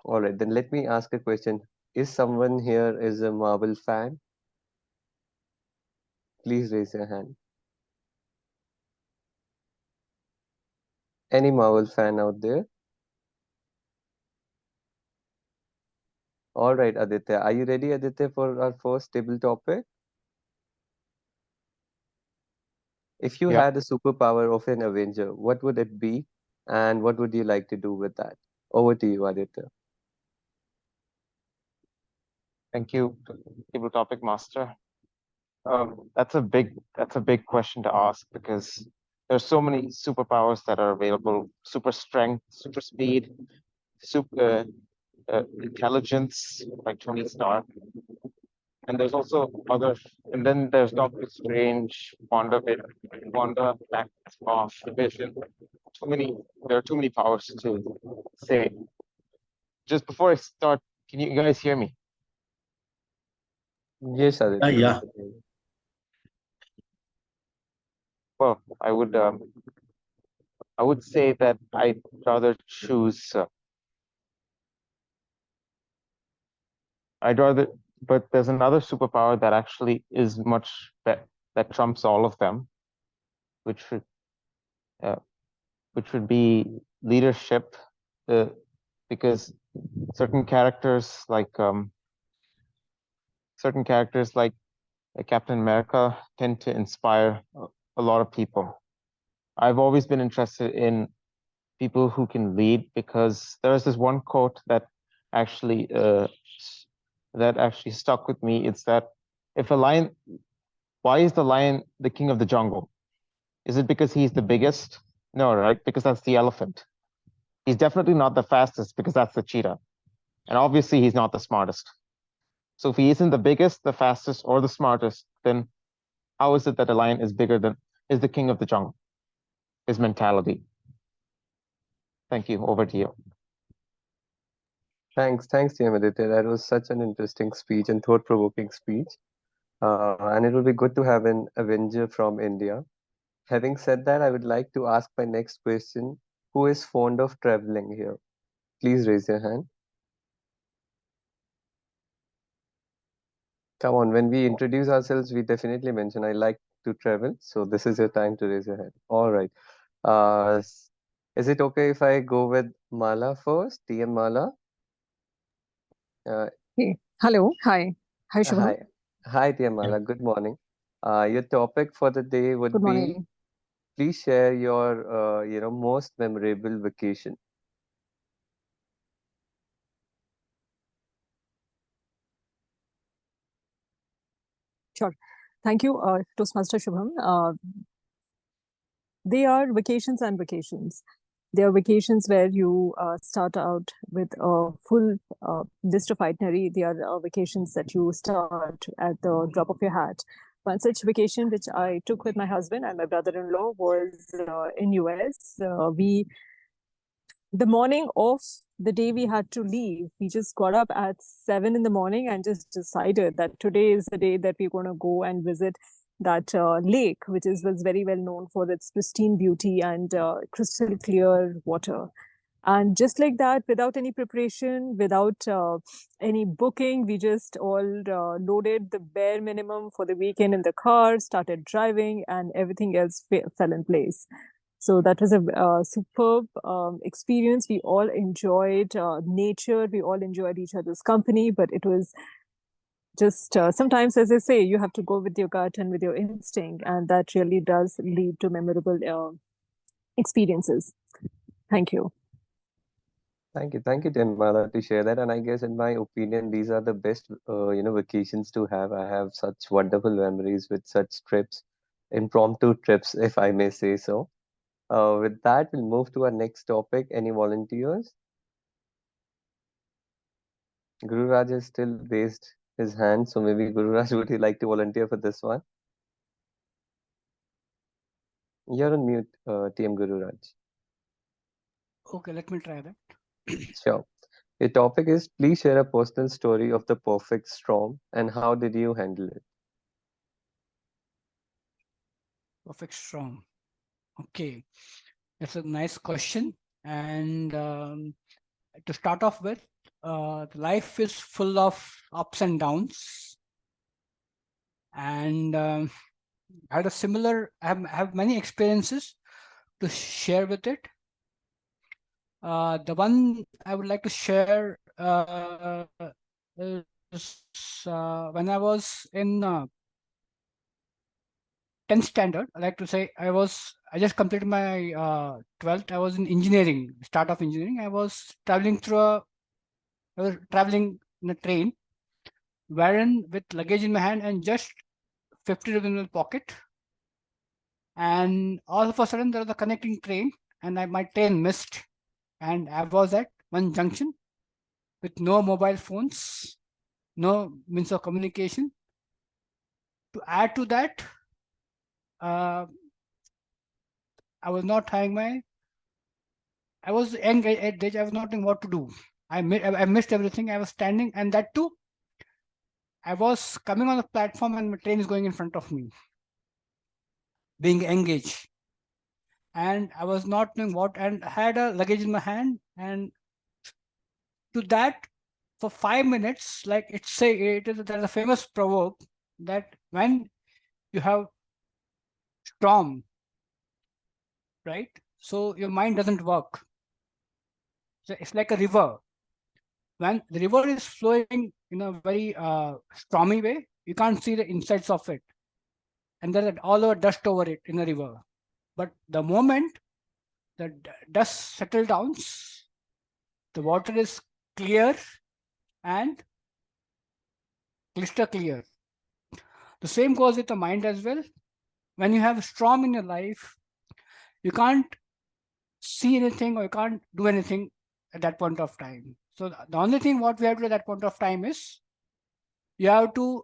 All right, then let me ask a question. Is someone here is a Marvel fan? Please raise your hand. Any Marvel fan out there? All right, Aditya. Are you ready, Aditya, for our first table topic? If you had a superpower of an Avenger, what would it be? And what would you like to do with that? Over to you, Aditya. Thank you, table topic master. That's a big question to ask because there's so many superpowers that are available: super strength, super speed, super intelligence, like Tony Stark. And there's also other, and then there's Doctor Strange, Wanda, Acts of Vision. There are too many powers to say. Just before I start, can you guys hear me? Yes, Aditya. Yeah. Well, I would say that I'd rather choose. But there's another superpower that actually is that trumps all of them, which would be leadership, because certain characters like Captain America tend to inspire a lot of people. I've always been interested in people who can lead, because there's this one quote that actually stuck with me. It's that why is the lion the king of the jungle? Is it because he's the biggest? No, right? Because that's the elephant. He's definitely not the fastest, because that's the cheetah. And obviously he's not the smartest. So if he isn't the biggest, the fastest, or the smartest, then how is it that a lion is the king of the jungle? His mentality. Thank you. Over to you. Thanks, TM Aditya. That was such an interesting speech and thought-provoking speech. And it will be good to have an Avenger from India. Having said that, I would like to ask my next question. Who is fond of traveling here? Please raise your hand. Come on, when we introduce ourselves, we definitely mention I like to travel. So this is your time to raise your hand. All right. Is it okay if I go with Mala first? TM Mala? Hey, hello, hi. Hi, Shubham. Hi, TM Mala. Good morning. Your topic for the day would Good be, morning. please share your, most memorable vacation. Sure. Thank you, Toastmaster Shubham. They are vacations and vacations. They are vacations where you start out with a full list of itinerary. They are vacations that you start at the drop of your hat. One such vacation which I took with my husband and my brother-in-law was in US. The morning of the day we had to leave, we just got up at 7 in the morning and just decided that today is the day that we're going to go and visit that lake, which was very well known for its pristine beauty and crystal clear water. And just like that, without any preparation, without any booking, we just all loaded the bare minimum for the weekend in the car, started driving, and everything else fell in place. So that was a superb experience. We all enjoyed nature. We all enjoyed each other's company, but it was just sometimes, as I say, you have to go with your gut and with your instinct, and that really does lead to memorable experiences. Thank you. Thank you, TM Mala, to share that. And I guess, in my opinion, these are the best, vacations to have. I have such wonderful memories with such trips, impromptu trips, if I may say so. With that, we'll move to our next topic. Any volunteers? Guru Raj has still raised his hand, so maybe Guru Raj, would you like to volunteer for this one? You're on mute, TM Guru Raj. Okay, let me try that. Sure. Your topic is, please share a personal story of the perfect storm and how did you handle it? Perfect storm. Okay, that's a nice question. And to start off with, life is full of ups and downs. And I had a similar, I have many experiences to share with it. The one I would like to share is when I was in 10th standard. I like to say I just completed my 12th. I was in engineering, start of engineering. I was traveling in a train, wherein with luggage in my hand and just 50 rupees in my pocket. And all of a sudden there was a connecting train and my train missed. And I was at one junction with no mobile phones, no means of communication. To add to that, I was not having I was young at age. I was not knowing what to do. I missed everything. I was standing, and that too, I was coming on the platform, and my train is going in front of me, being engaged, and I was not knowing what, and I had a luggage in my hand, and to that, for 5 minutes, like there's a famous proverb that when you have storm, right? So your mind doesn't work. So it's like a river. When the river is flowing in a very stormy way, you can't see the insides of it, and there's all over dust over it in the river. But the moment the dust settles down, the water is clear and crystal clear. The same goes with the mind as well. When you have a storm in your life, you can't see anything or you can't do anything at that point of time. So the only thing what we have to do at that point of time is you have to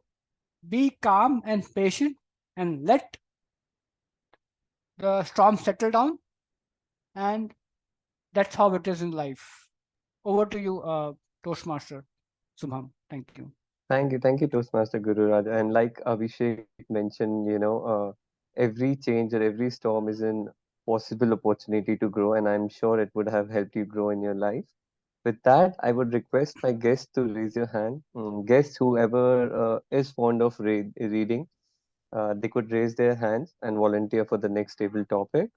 be calm and patient and let the storm settle down, and that's how it is in life. Over to you, Toastmaster Subham. Thank you. Thank you, Toastmaster Guru Raj. And like Abhishek mentioned, every change or every storm is an possible opportunity to grow, and I'm sure it would have helped you grow in your life. With that, I would request my guests to raise your hand. Guests, whoever is fond of reading, they could raise their hands and volunteer for the next table topic.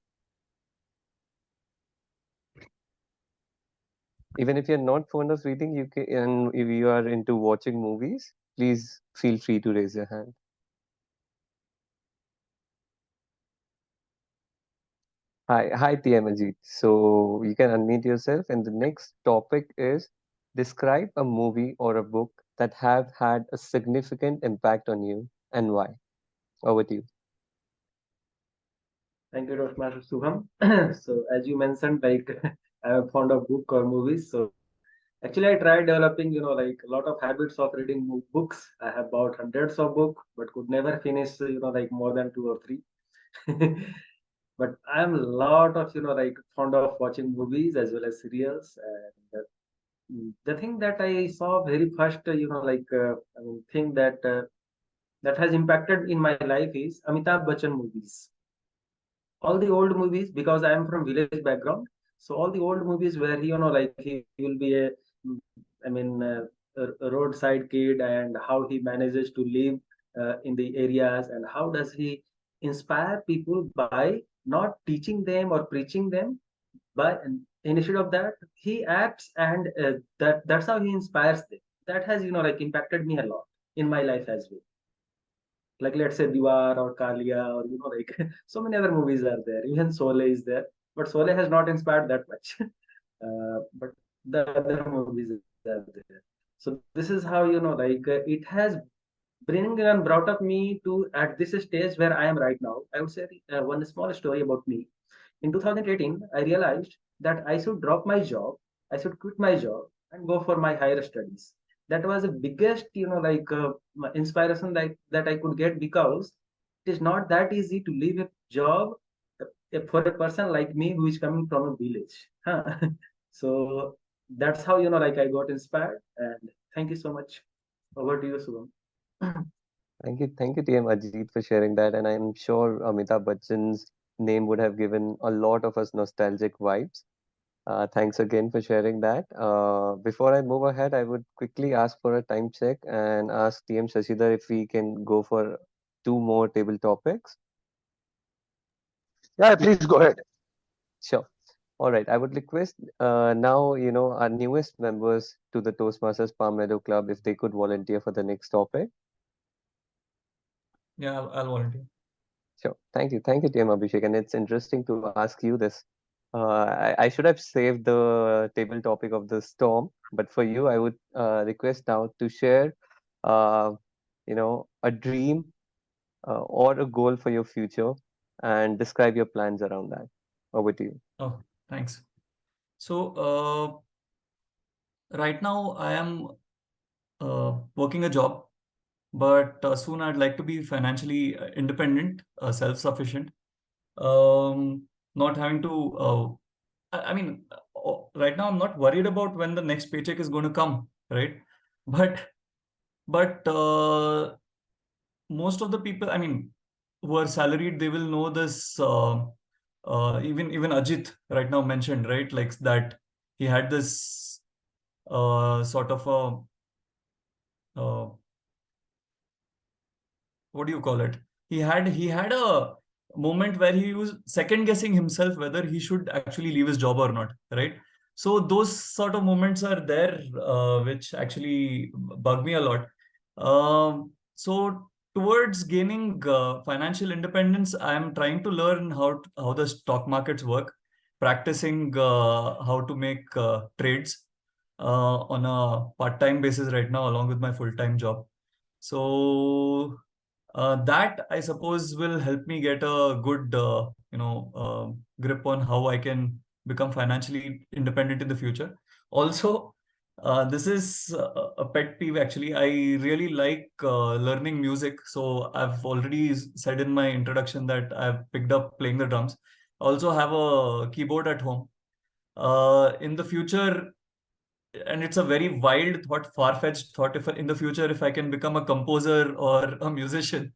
Even if you're not fond of reading, you can, and if you are into watching movies, please feel free to raise your hand. Hi, TMOD. So you can unmute yourself, and the next topic is describe a movie or a book that have had a significant impact on you and why. Over to you. Thank you, Toastmaster Subham. So as you mentioned, like I'm fond of book or movies. So actually, I tried developing, like a lot of habits of reading books. I have bought hundreds of books, but could never finish, like more than two or three. But I'm a lot of, like fond of watching movies as well as serials. And the thing that I saw very first, thing that has impacted in my life is Amitabh Bachchan movies. All the old movies, because I am from village background, so all the old movies where like he will be mm, I mean, a roadside kid, and how he manages to live in the areas, and how does he inspire people by not teaching them or preaching them, but instead of that he acts, and that's how he inspires them. That has like impacted me a lot in my life as well. Like let's say Diwar or Kalia, or like so many other movies are there. Even Sole is there, but Sole has not inspired that much. But the other movies are there. So this is how it has bring and brought up me to at this stage where I am right now. I would say one small story about me. In 2018, I realized that I should drop my job, I should quit my job and go for my higher studies. That was the biggest, inspiration that I could get, because it is not that easy to leave a job for a person like me who is coming from a village. Huh? So that's how, like I got inspired. And thank you so much. Over to you, Subham. Thank you, TM Ajit, for sharing that. And I'm sure Amitabh Bachchan's name would have given a lot of us nostalgic vibes. Thanks again for sharing that. Before I move ahead, I would quickly ask for a time check and ask TM Shashidhar if we can go for two more table topics. Yeah, please go ahead. Sure. All right. I would request now, our newest members to the Toastmasters Palm Meadow Club, if they could volunteer for the next topic. Yeah, I'll volunteer. Sure. Thank you. Thank you, TM Abhishek. And it's interesting to ask you this. I should have saved the table topic of the storm, but for you, I would request now to share, uh, a dream or a goal for your future and describe your plans around that. Over to you. Oh, thanks. So right now I am working a job, but soon I'd like to be financially independent, self-sufficient, not having to. I mean, right now I'm not worried about when the next paycheck is going to come, right? But most of the people, I mean, who are salaried, they will know this. Even Ajit right now mentioned, right, like that he had this sort of a what do you call it? He had a moment where he was second guessing himself whether he should actually leave his job or not, right? So those sort of moments are there, which actually bug me a lot. So towards gaining financial independence, I am trying to learn how the stock markets work, practicing how to make trades on a part-time basis right now, along with my full-time job. So that I suppose will help me get a good, grip on how I can become financially independent in the future. Also, this is a pet peeve actually. I really like learning music. So I've already said in my introduction that I've picked up playing the drums. I also have a keyboard at home. In the future, and it's a very wild thought, far-fetched thought, if in the future if I can become a composer or a musician.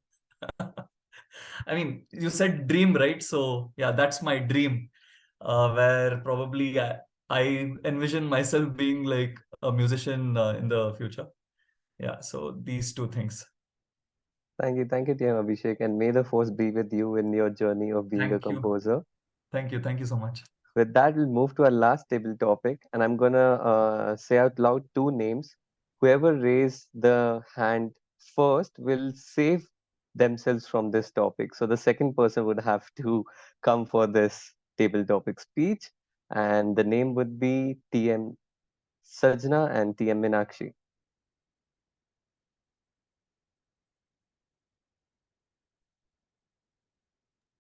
I mean, you said dream, right? So yeah, that's my dream, where probably I envision myself being like a musician in the future. Yeah, so these two things. Thank you, TM Abhishek, and may the force be with you in your journey of being a Thank you. composer. Thank you so much. With that, we'll move to our last table topic, and I'm gonna say out loud two names. Whoever raised the hand first will save themselves from this topic. So the second person would have to come for this table topic speech, and the name would be TM Sajna and TM Minakshi.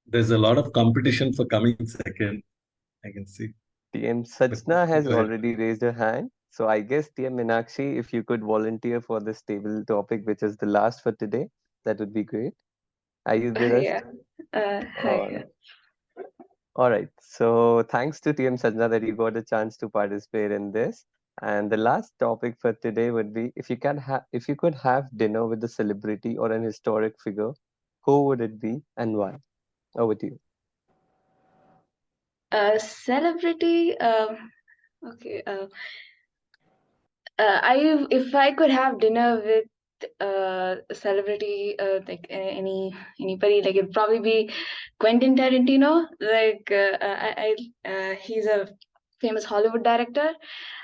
There's a lot of competition for coming second, I can see. TM Sajna has Go ahead. already raised her hand. So I guess TM Minakshi, if you could volunteer for this table topic, which is the last for today, that would be great. Are you with us? Yeah. Hi. All right. So thanks to TM Sajna that you got a chance to participate in this. And the last topic for today would be if you could have dinner with a celebrity or an historic figure, who would it be and why? Over to you. Celebrity. Okay. If I could have dinner with a celebrity, like anybody, like it'd probably be Quentin Tarantino. Like he's a famous Hollywood director.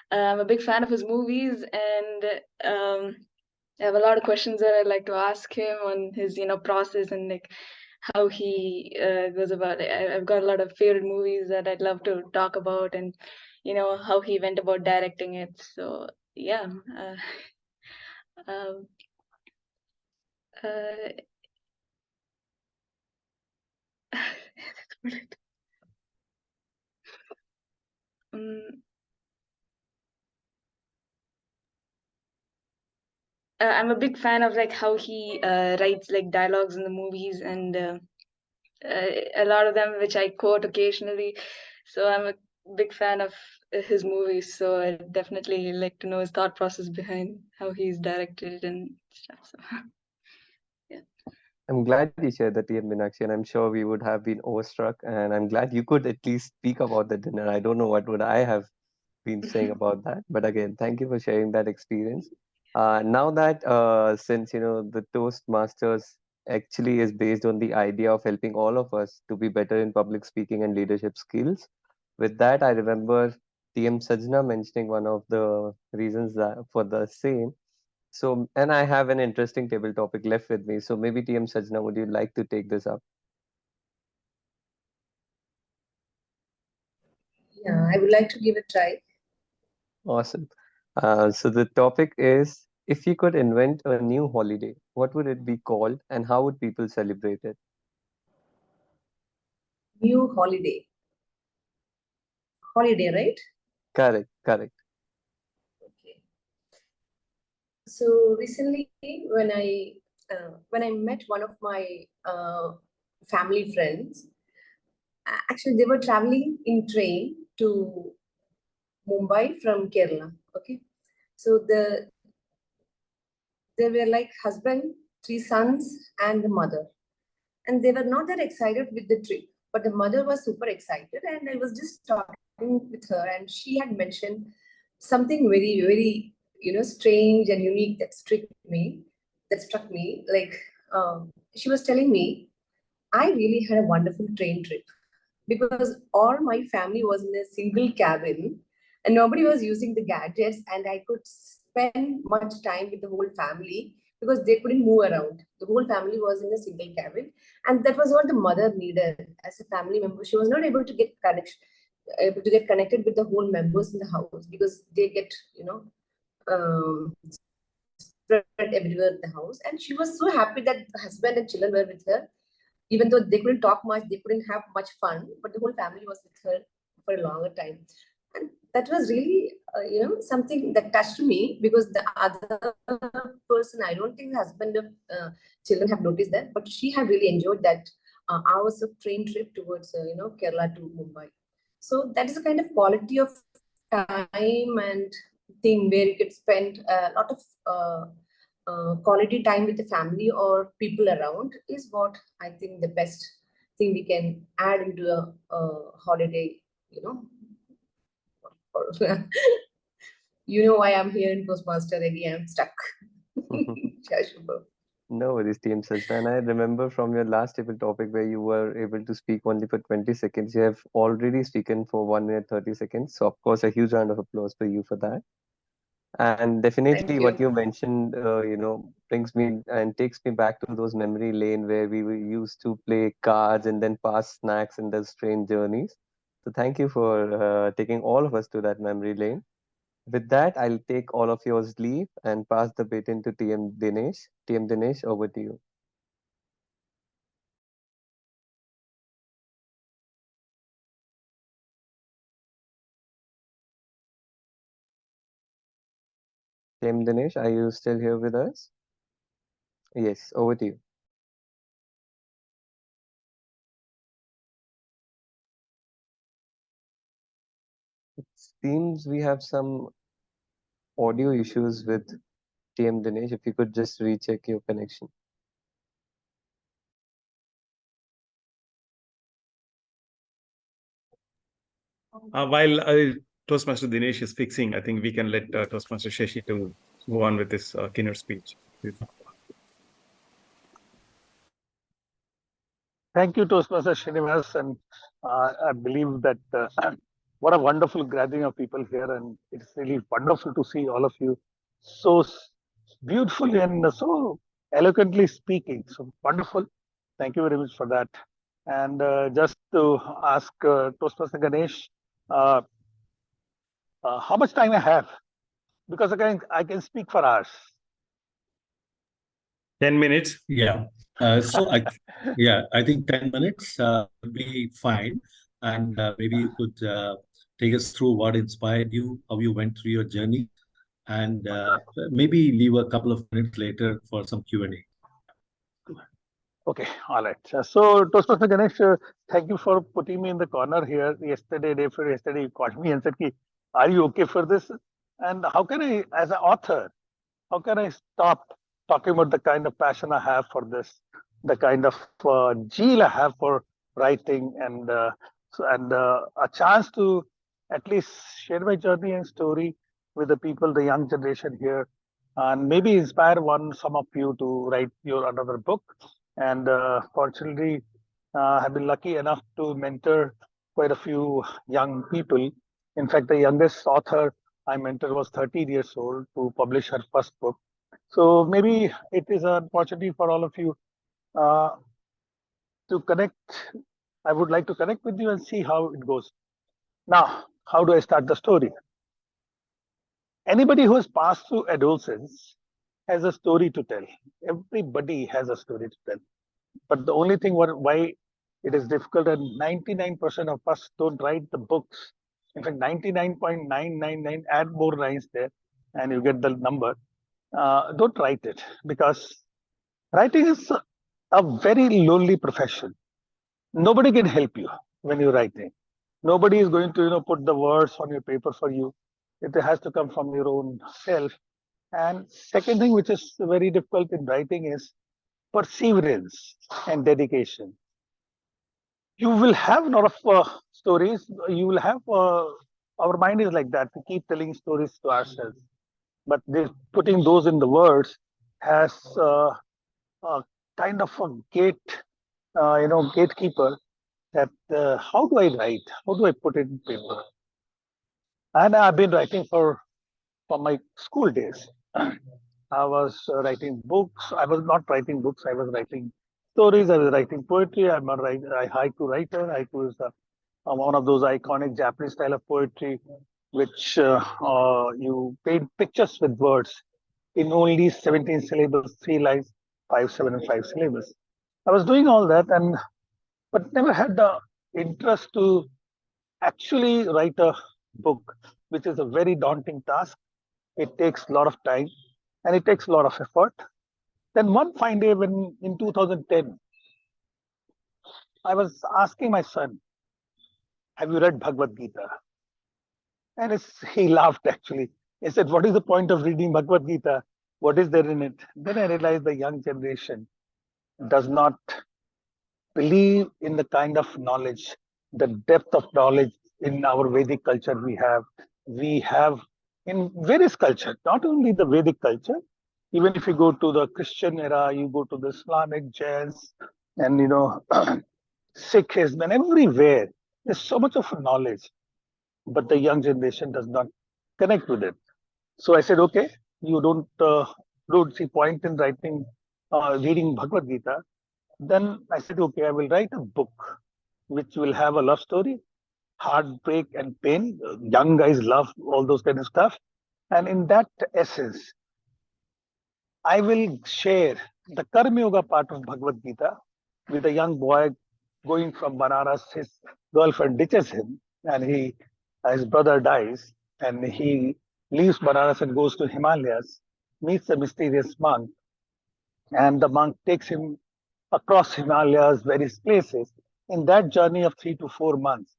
I'm a big fan of his movies, and I have a lot of questions that I'd like to ask him on his process and like how he goes about it. I've got a lot of favorite movies that I'd love to talk about, and how he went about directing it. So yeah. Um, um, I'm a big fan of like how he writes like dialogues in the movies, and a lot of them which I quote occasionally. So I'm a big fan of his movies. So I definitely like to know his thought process behind how he's directed and stuff. So yeah. I'm glad you shared the TM Minakshi, and I'm sure we would have been awestruck. And I'm glad you could at least speak about the dinner. I don't know what would I have been saying about that, but again, thank you for sharing that experience. Now that since the Toastmasters actually is based on the idea of helping all of us to be better in public speaking and leadership skills, with that I remember TM Sajna mentioning one of the reasons that for the same. So, and I have an interesting table topic left with me. So maybe TM Sajna, would you like to take this up? Yeah, I would like to give it a try. Awesome. So the topic is, if you could invent a new holiday, what would it be called and how would people celebrate it? New holiday. Holiday, right? Correct. Okay. So recently, when I met one of my family friends, actually they were traveling in train to Mumbai from Kerala. Okay, so they were like husband, three sons, and the mother, and they were not that excited with the trip. But the mother was super excited, and I was just talking with her, and she had mentioned something very, very, strange and unique that struck me. Like, she was telling me, I really had a wonderful train trip because all my family was in a single cabin and nobody was using the gadgets, and I could spend much time with the whole family because they couldn't move around. The whole family was in a single cabin, and that was what the mother needed as a family member. She was not able to get connected with the whole members in the house because they get spread everywhere in the house. And she was so happy that the husband and children were with her, even though they couldn't talk much, they couldn't have much fun, but the whole family was with her for a longer time. And that was really, something that touched me, because the other person, I don't think the husband of children have noticed that, but she had really enjoyed that hours of train trip towards, Kerala to Mumbai. So that is a kind of quality of time and thing where you could spend a lot of quality time with the family or people around is what I think the best thing we can add into a holiday, or you know why I'm here in Toastmaster again, I'm stuck. Yeah, Shubham. No worries, Team Sajna. I remember from your last table topic where you were able to speak only for 20 seconds. You have already spoken for 1 minute 30 seconds. So, of course, a huge round of applause for you for that. And definitely what you mentioned, brings me and takes me back to those memory lane where we were used to play cards and then pass snacks in those train journeys. So thank you for taking all of us to that memory lane. With that, I'll take all of yours leave and pass the baton to TM Dinesh. TM Dinesh, over to you. TM Dinesh, are you still here with us? Yes, over to you. It seems we have some audio issues with TM Dinesh. If you could just recheck your connection. While Toastmaster Dinesh is fixing, I think we can let Toastmaster Shashi to go on with his keynote speech. Please. Thank you, Toastmaster Srinivas, and I believe that what a wonderful gathering of people here, and it's really wonderful to see all of you so beautifully and so eloquently speaking. So wonderful. Thank you very much for that. And just to ask Toastmaster Ganesh, uh, how much time I have? Because I can speak for hours. 10 minutes. Yeah. I think 10 minutes will be fine. And maybe you could take us through what inspired you, how you went through your journey, and maybe leave a couple of minutes later for some Q&A. Okay, all right. So, Toastmaster Ganesh, thank you for putting me in the corner here. Yesterday, day before yesterday, you called me and said, "Are you okay for this?" And how can I, as an author, how can I stop talking about the kind of passion I have for this, the kind of zeal I have for writing, and a chance to at least share my journey and story with the people, the young generation here, and maybe inspire some of you to write your another book. And fortunately, have been lucky enough to mentor quite a few young people. In fact, the youngest author I mentored was 13 years old to publish her first book. So maybe it is an opportunity for all of you uh, to connect. I would like to connect with you and see how it goes. Now, how do I start the story? Anybody who has passed through adolescence has a story to tell. Everybody has a story to tell. But the only thing why it is difficult, and 99% of us don't write the books. In fact, 99.999, add more lines there, and you get the number. don't write it, because writing is a very lonely profession. Nobody can help you when you're writing. Nobody is going to put the words on your paper for you. It has to come from your own self. And second thing which is very difficult in writing is perseverance and dedication. You will have a lot of stories. You will have our mind is like that. We keep telling stories to ourselves, but putting those in the words has a kind of a gatekeeper, that how do I write? How do I put it in paper? And I've been writing from my school days. I was writing books. I was not writing books. I was writing stories. I was writing poetry. I'm a haiku writer. Haiku is one of those iconic Japanese style of poetry, which you paint pictures with words in only 17 syllables, 3 lines, 5, 7, and 5 syllables. I was doing all that, but never had the interest to actually write a book, which is a very daunting task. It takes a lot of time and it takes a lot of effort. Then one fine day, when in 2010, I was asking my son, "Have you read Bhagavad Gita?" And he laughed actually. He said, "What is the point of reading Bhagavad Gita? What is there in it?" Then I realized the young generation does not believe in the kind of knowledge, the depth of knowledge in our Vedic culture we have. We have in various cultures, not only the Vedic culture. Even if you go to the Christian era, you go to the Islamic, Jains, and Sikhism, and everywhere, there's so much of knowledge, but the young generation does not connect with it. So I said, okay, you don't see point in reading Bhagavad Gita. Then I said, okay, I will write a book which will have a love story, heartbreak and pain. Young guys love all those kind of stuff. And in that essence, I will share the Karma Yoga part of Bhagavad Gita with a young boy going from Banaras. His girlfriend ditches him, and his brother dies, and he leaves Banaras and goes to Himalayas, meets a mysterious monk, and the monk takes him across Himalayas, various places. In that journey of 3 to 4 months,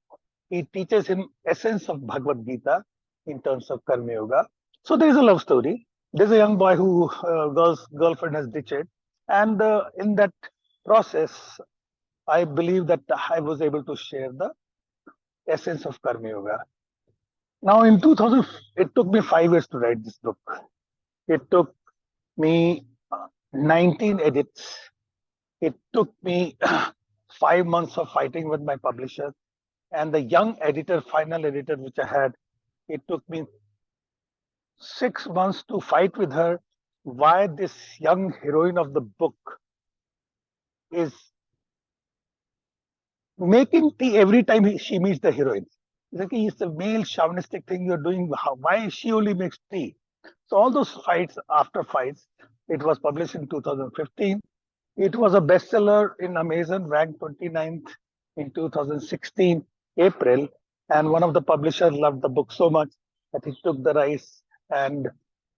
he teaches him essence of Bhagavad Gita in terms of Karma Yoga. So there is a love story. There's a young boy who girlfriend has ditched, and in that process, I believe that I was able to share the essence of Karma Yoga. Now, in 2000, it took me 5 years to write this book. It took me 19 edits. It took me 5 months of fighting with my publisher, and the young editor, final editor, which I had, it took me 6 months to fight with her why this young heroine of the book is making tea every time she meets the heroine. It's like, it's a male chauvinistic thing you're doing. Why she only makes tea? So all those fights, after fights, it was published in 2015. It was a bestseller in Amazon, ranked 29th in 2016, April. And one of the publishers loved the book so much that he took the rights and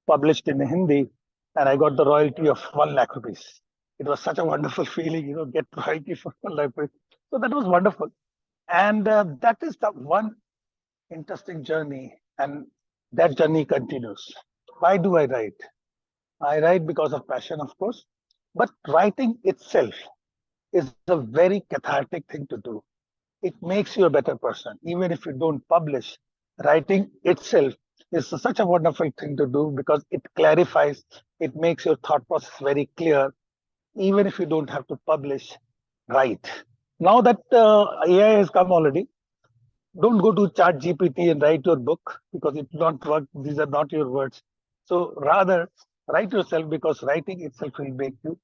published in Hindi. And I got the royalty of 1 lakh rupees. It was such a wonderful feeling, get royalty for 1 lakh rupees. So that was wonderful. And that is the one interesting journey. And that journey continues. Why do I write? I write because of passion, of course. But writing itself is a very cathartic thing to do. It makes you a better person. Even if you don't publish, writing itself is such a wonderful thing to do because it clarifies, it makes your thought process very clear. Even if you don't have to publish, write. Now that AI has come already, don't go to Chat GPT and write your book because it will not work. These are not your words. So rather, write yourself because writing itself will make you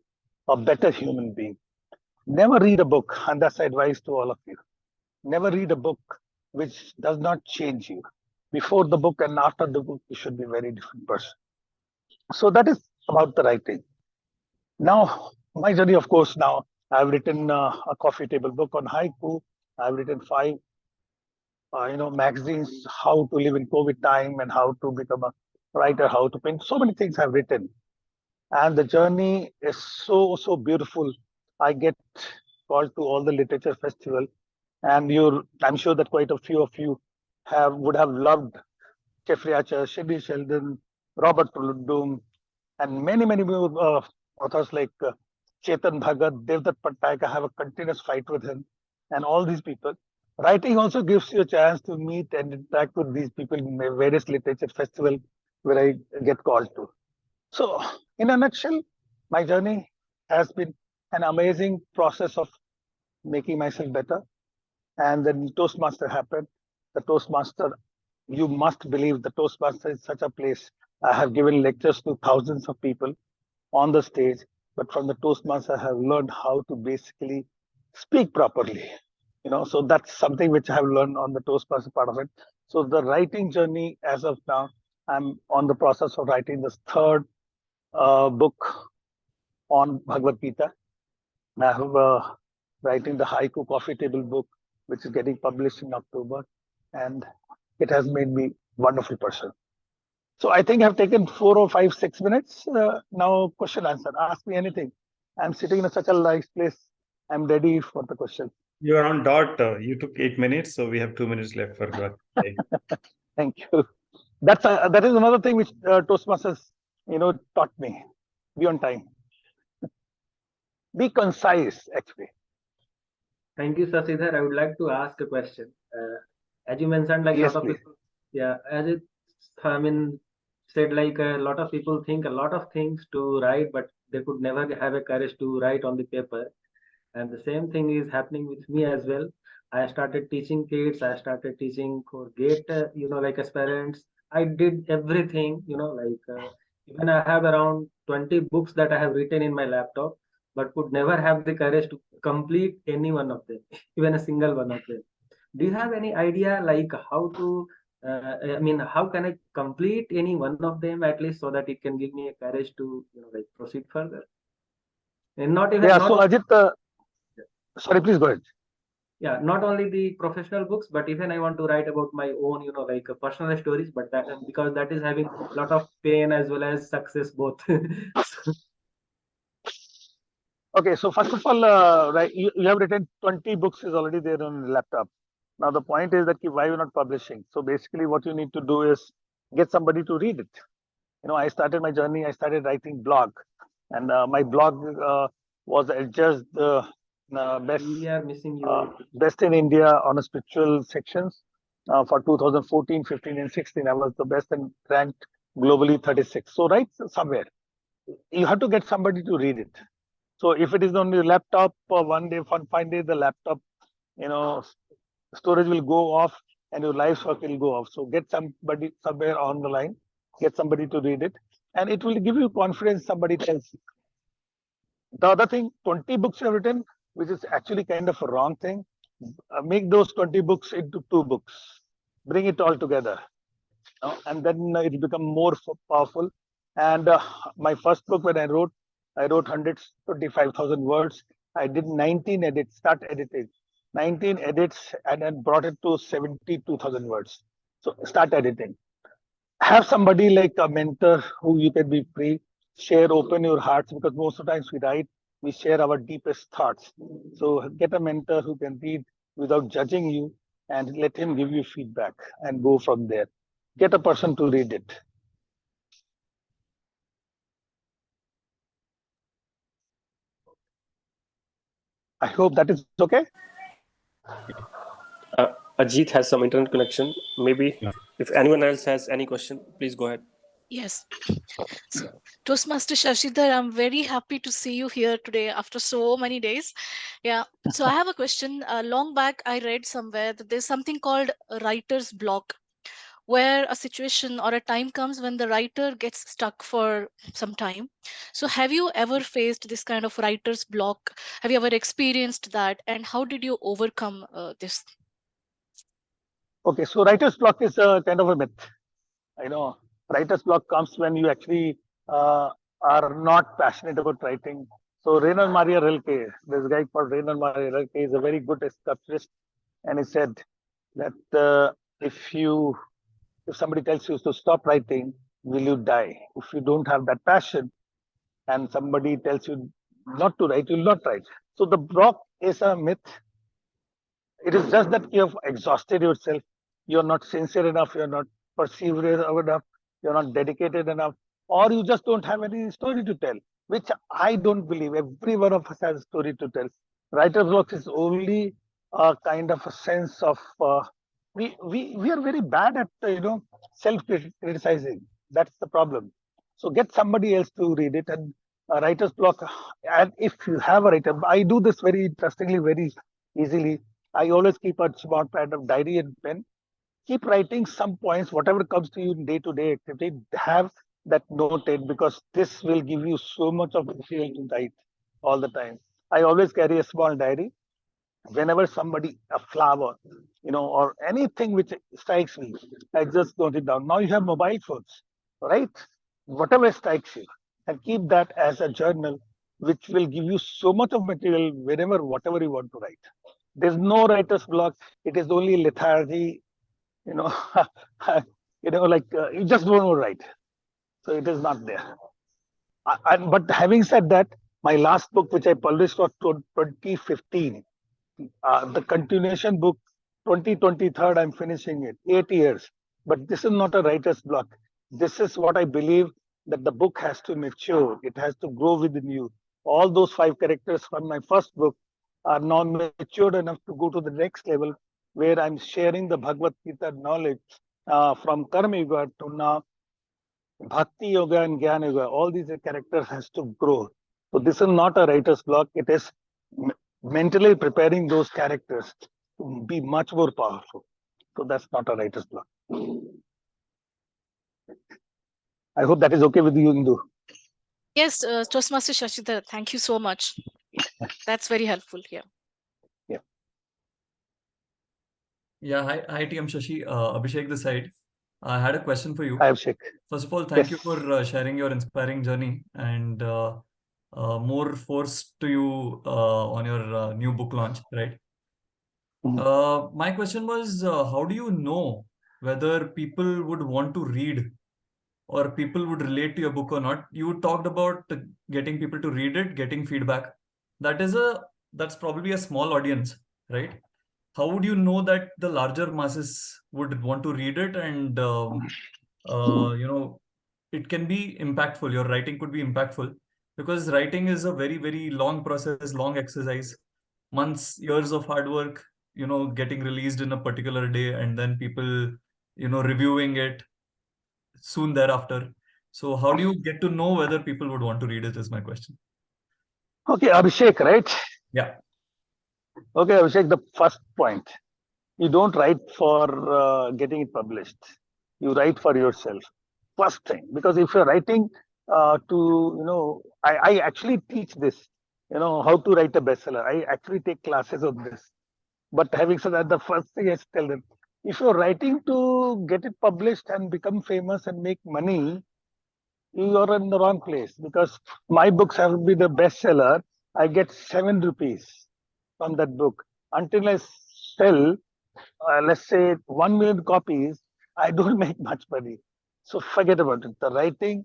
a better human being. Never read a book, and that's advice to all of you. Never read a book which does not change you. Before the book and after the book, you should be a very different person. So that is about the writing. Now, my journey, of course, now I've written a coffee table book on haiku. I've written 5 magazines, how to live in COVID time and how to become a writer, how to paint. So many things I've written. and the journey is so beautiful. I get called to all the literature festival, and I'm sure that quite a few of you would have loved Jeffrey Archer, Sidney Sheldon, Robert Doom, and many more authors like Chetan Bhagat, Devdutt Pattanaik. I have a continuous fight with him, and all these people. Writing also gives you a chance to meet and interact with these people in various literature festival where I get called to. So, in a nutshell, my journey has been an amazing process of making myself better. And then Toastmaster happened. The Toastmaster, you must believe the Toastmaster is such a place. I have given lectures to thousands of people on the stage, but from the Toastmaster, I have learned how to basically speak properly. So that's something which I have learned on the Toastmaster part of it. So the writing journey, as of now, I'm on the process of writing this third book on Bhagavad Gita. I have writing the Haiku Coffee Table book, which is getting published in October, and it has made me a wonderful person. So I think I've taken 4 or 5, 6 minutes. Now question answer. Ask me anything. I'm sitting in such a nice place. I'm ready for the question. You're on dot. You took 8 minutes, so we have 2 minutes left for God. Thank you. That is another thing which Toastmasters, taught me. Be on time. Be concise, actually. Thank you, Sasidhar. I would like to ask a question. As you mentioned, like yes, lot of please. people, yeah, said like a lot of people think a lot of things to write, but they could never have a courage to write on the paper. And the same thing is happening with me as well. I started teaching kids. I started teaching for GATE, like aspirants. I did everything, even I have around 20 books that I have written in my laptop, but could never have the courage to complete any one of them, even a single one of them. Do you have any idea like how to, how can I complete any one of them at least so that it can give me a courage to, proceed further? And not even, Yeah, not so Ajit, sorry, please go ahead. Yeah, not only the professional books, but even I want to write about my own, personal stories, but that because that is having a lot of pain as well as success both. Okay, so first of all, right, you have written 20 books is already there on the laptop. Now the point is that why you're not publishing. So basically, what you need to do is get somebody to read it. I started my journey. I started writing blog, and my blog was adjudged best We are missing you. best in India on a spiritual sections for 2014, 15, and 16. I was the best and ranked globally 36. So right somewhere, you have to get somebody to read it. So if it is on your laptop, one day, fine day, the laptop, storage will go off and your life work will go off. So get somebody somewhere on the line, get somebody to read it, and it will give you confidence somebody tells you. The other thing, 20 books you have written, which is actually kind of a wrong thing. Make those 20 books into 2 books. Bring it all together. And then it become more powerful. And my first book, when I wrote 125,000 words. I did 19 edits, start editing, 19 edits, and then brought it to 72,000 words. So start editing. Have somebody like a mentor who you can be free, share, open your hearts, because most of the times we write, we share our deepest thoughts. So get a mentor who can read without judging you and let him give you feedback and go from there. Get a person to read it. I hope that is okay. Ajit has some internet connection. Maybe if anyone else has any question, please go ahead. Yes. So, Toastmaster Shashidhar, I'm very happy to see you here today after so many days. Yeah. So I have a question. Long back, I read somewhere that there's something called writer's block, where a situation or a time comes when the writer gets stuck for some time. So have you ever faced this kind of writer's block? Have you ever experienced that? And how did you overcome this? Okay, so writer's block is a kind of a myth. Writer's block comes when you actually are not passionate about writing. So Rainer Maria Rilke, this guy called Rainer Maria Rilke is a very good sculpturist, and he said that if somebody tells you to stop writing, will you die? If you don't have that passion, and somebody tells you not to write, you will not write. So the block is a myth. It is just that you have exhausted yourself. You're not sincere enough. You're not perseverant enough. You're not dedicated enough, or you just don't have any story to tell, which I don't believe. Every one of us has a story to tell. Writer's block is only a kind of a sense of we are very bad at self criticizing. That's the problem. So get somebody else to read it, and writer's block. And if you have a writer, I do this very interestingly, very easily. I always keep a small pad of diary and pen. Keep writing some points, whatever comes to you in day-to-day activity. Have that noted, because this will give you so much of material to write all the time. I always carry a small diary. Whenever somebody, a flower, or anything which strikes me, I just note it down. Now you have mobile phones, right? Whatever strikes you, and keep that as a journal, which will give you so much of material whenever, whatever you want to write. There's no writer's block. It is only lethargy, you know, you just don't know write. So it is not there. But having said that, my last book, which I published was 2015, the continuation book, 2023, I'm finishing it, 8 years. But this is not a writer's block. This is what I believe, that the book has to mature. It has to grow within you. All those 5 characters from my first book are now matured enough to go to the next level, where I'm sharing the Bhagavad Gita knowledge from Karma Yoga to now Bhakti Yoga and Jnana Yoga. All these characters has to grow. So this is not a writer's block. It is mentally preparing those characters to be much more powerful. So that's not a writer's block. I hope that is okay with you, Indu. Yes, Toastmaster Shashidhar, thank you so much. That's very helpful here. Yeah, hi TM Shashi. Abhishek this side. I had a question for you. Hi, Abhishek. First of all, thank you for sharing your inspiring journey, and more force to you on your new book launch, right? My question was, how do you know whether people would want to read or people would relate to your book or not? You talked about getting people to read it, getting feedback. That's probably a small audience, right? How would you know that the larger masses would want to read it, and it can be impactful? Your writing could be impactful, because writing is a very, very long process, long exercise, months, years of hard work, getting released in a particular day, and then people, reviewing it soon thereafter. So how do you get to know whether people would want to read it, is my question. Okay, Abhishek, right? Yeah. Okay, Abhishek, the first point. You don't write for getting it published. You write for yourself. First thing, because if you're writing I actually teach this, how to write a bestseller. I actually take classes on this. But having said that, the first thing I tell them, if you're writing to get it published and become famous and make money, you are in the wrong place, because my books have been the bestseller. I get 7 rupees from that book. Until I sell, let's say 1 million copies, I don't make much money. So forget about it. The writing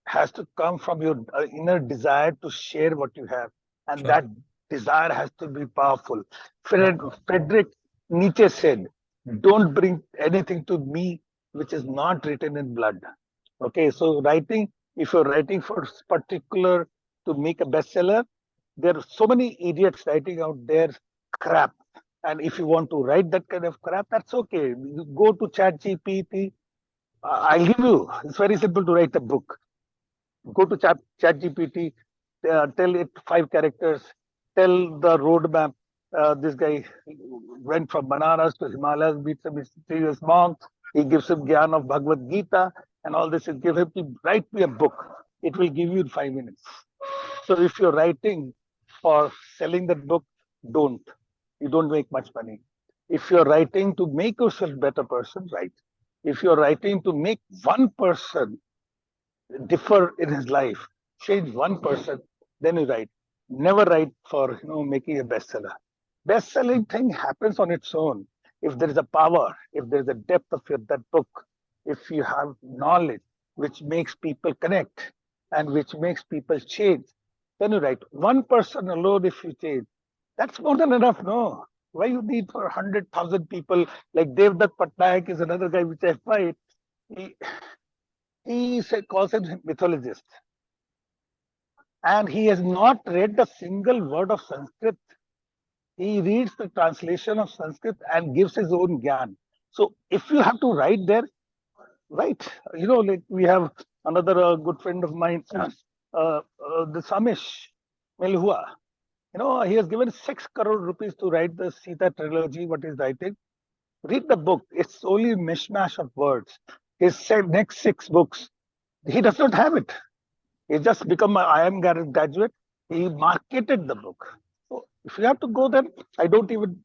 has to come from your inner desire to share what you have. And that desire has to be powerful. Friedrich Nietzsche said, don't bring anything to me which is not written in blood. Okay, so writing, if you're writing for particular to make a bestseller, there are so many idiots writing out there crap. And if you want to write that kind of crap, that's okay. You go to ChatGPT. I'll give you. It's very simple to write a book. Go to ChatGPT. Tell it 5 characters. Tell the roadmap. This guy went from Banaras to Himalayas, meets a mysterious monk. He gives him Gyan of Bhagavad Gita and all this. It give him to write me a book. It will give you in 5 minutes. So if you're writing for selling that book, don't. You don't make much money. If you're writing to make yourself a better person, write. If you're writing to make one person differ in his life, change one person, then you write. Never write for making a bestseller. Best-selling thing happens on its own. If there is a power, if there is a depth of that book, if you have knowledge which makes people connect, and which makes people change, then you write one person alone. If you change, that's more than enough. No, why you need for 100,000 people? Like Devdutt Patnaik is another guy which I find. He calls him mythologist, and he has not read a single word of Sanskrit. He reads the translation of Sanskrit and gives his own gyan. So if you have to write there, right? Like we have another good friend of mine, the Samish Melhua. He has given 6 crore rupees to write the Sita trilogy. What he's writing? Read the book. It's only a mishmash of words. His next 6 books, he does not have it. He just become an IIM graduate. He marketed the book. So if you have to go there, I don't even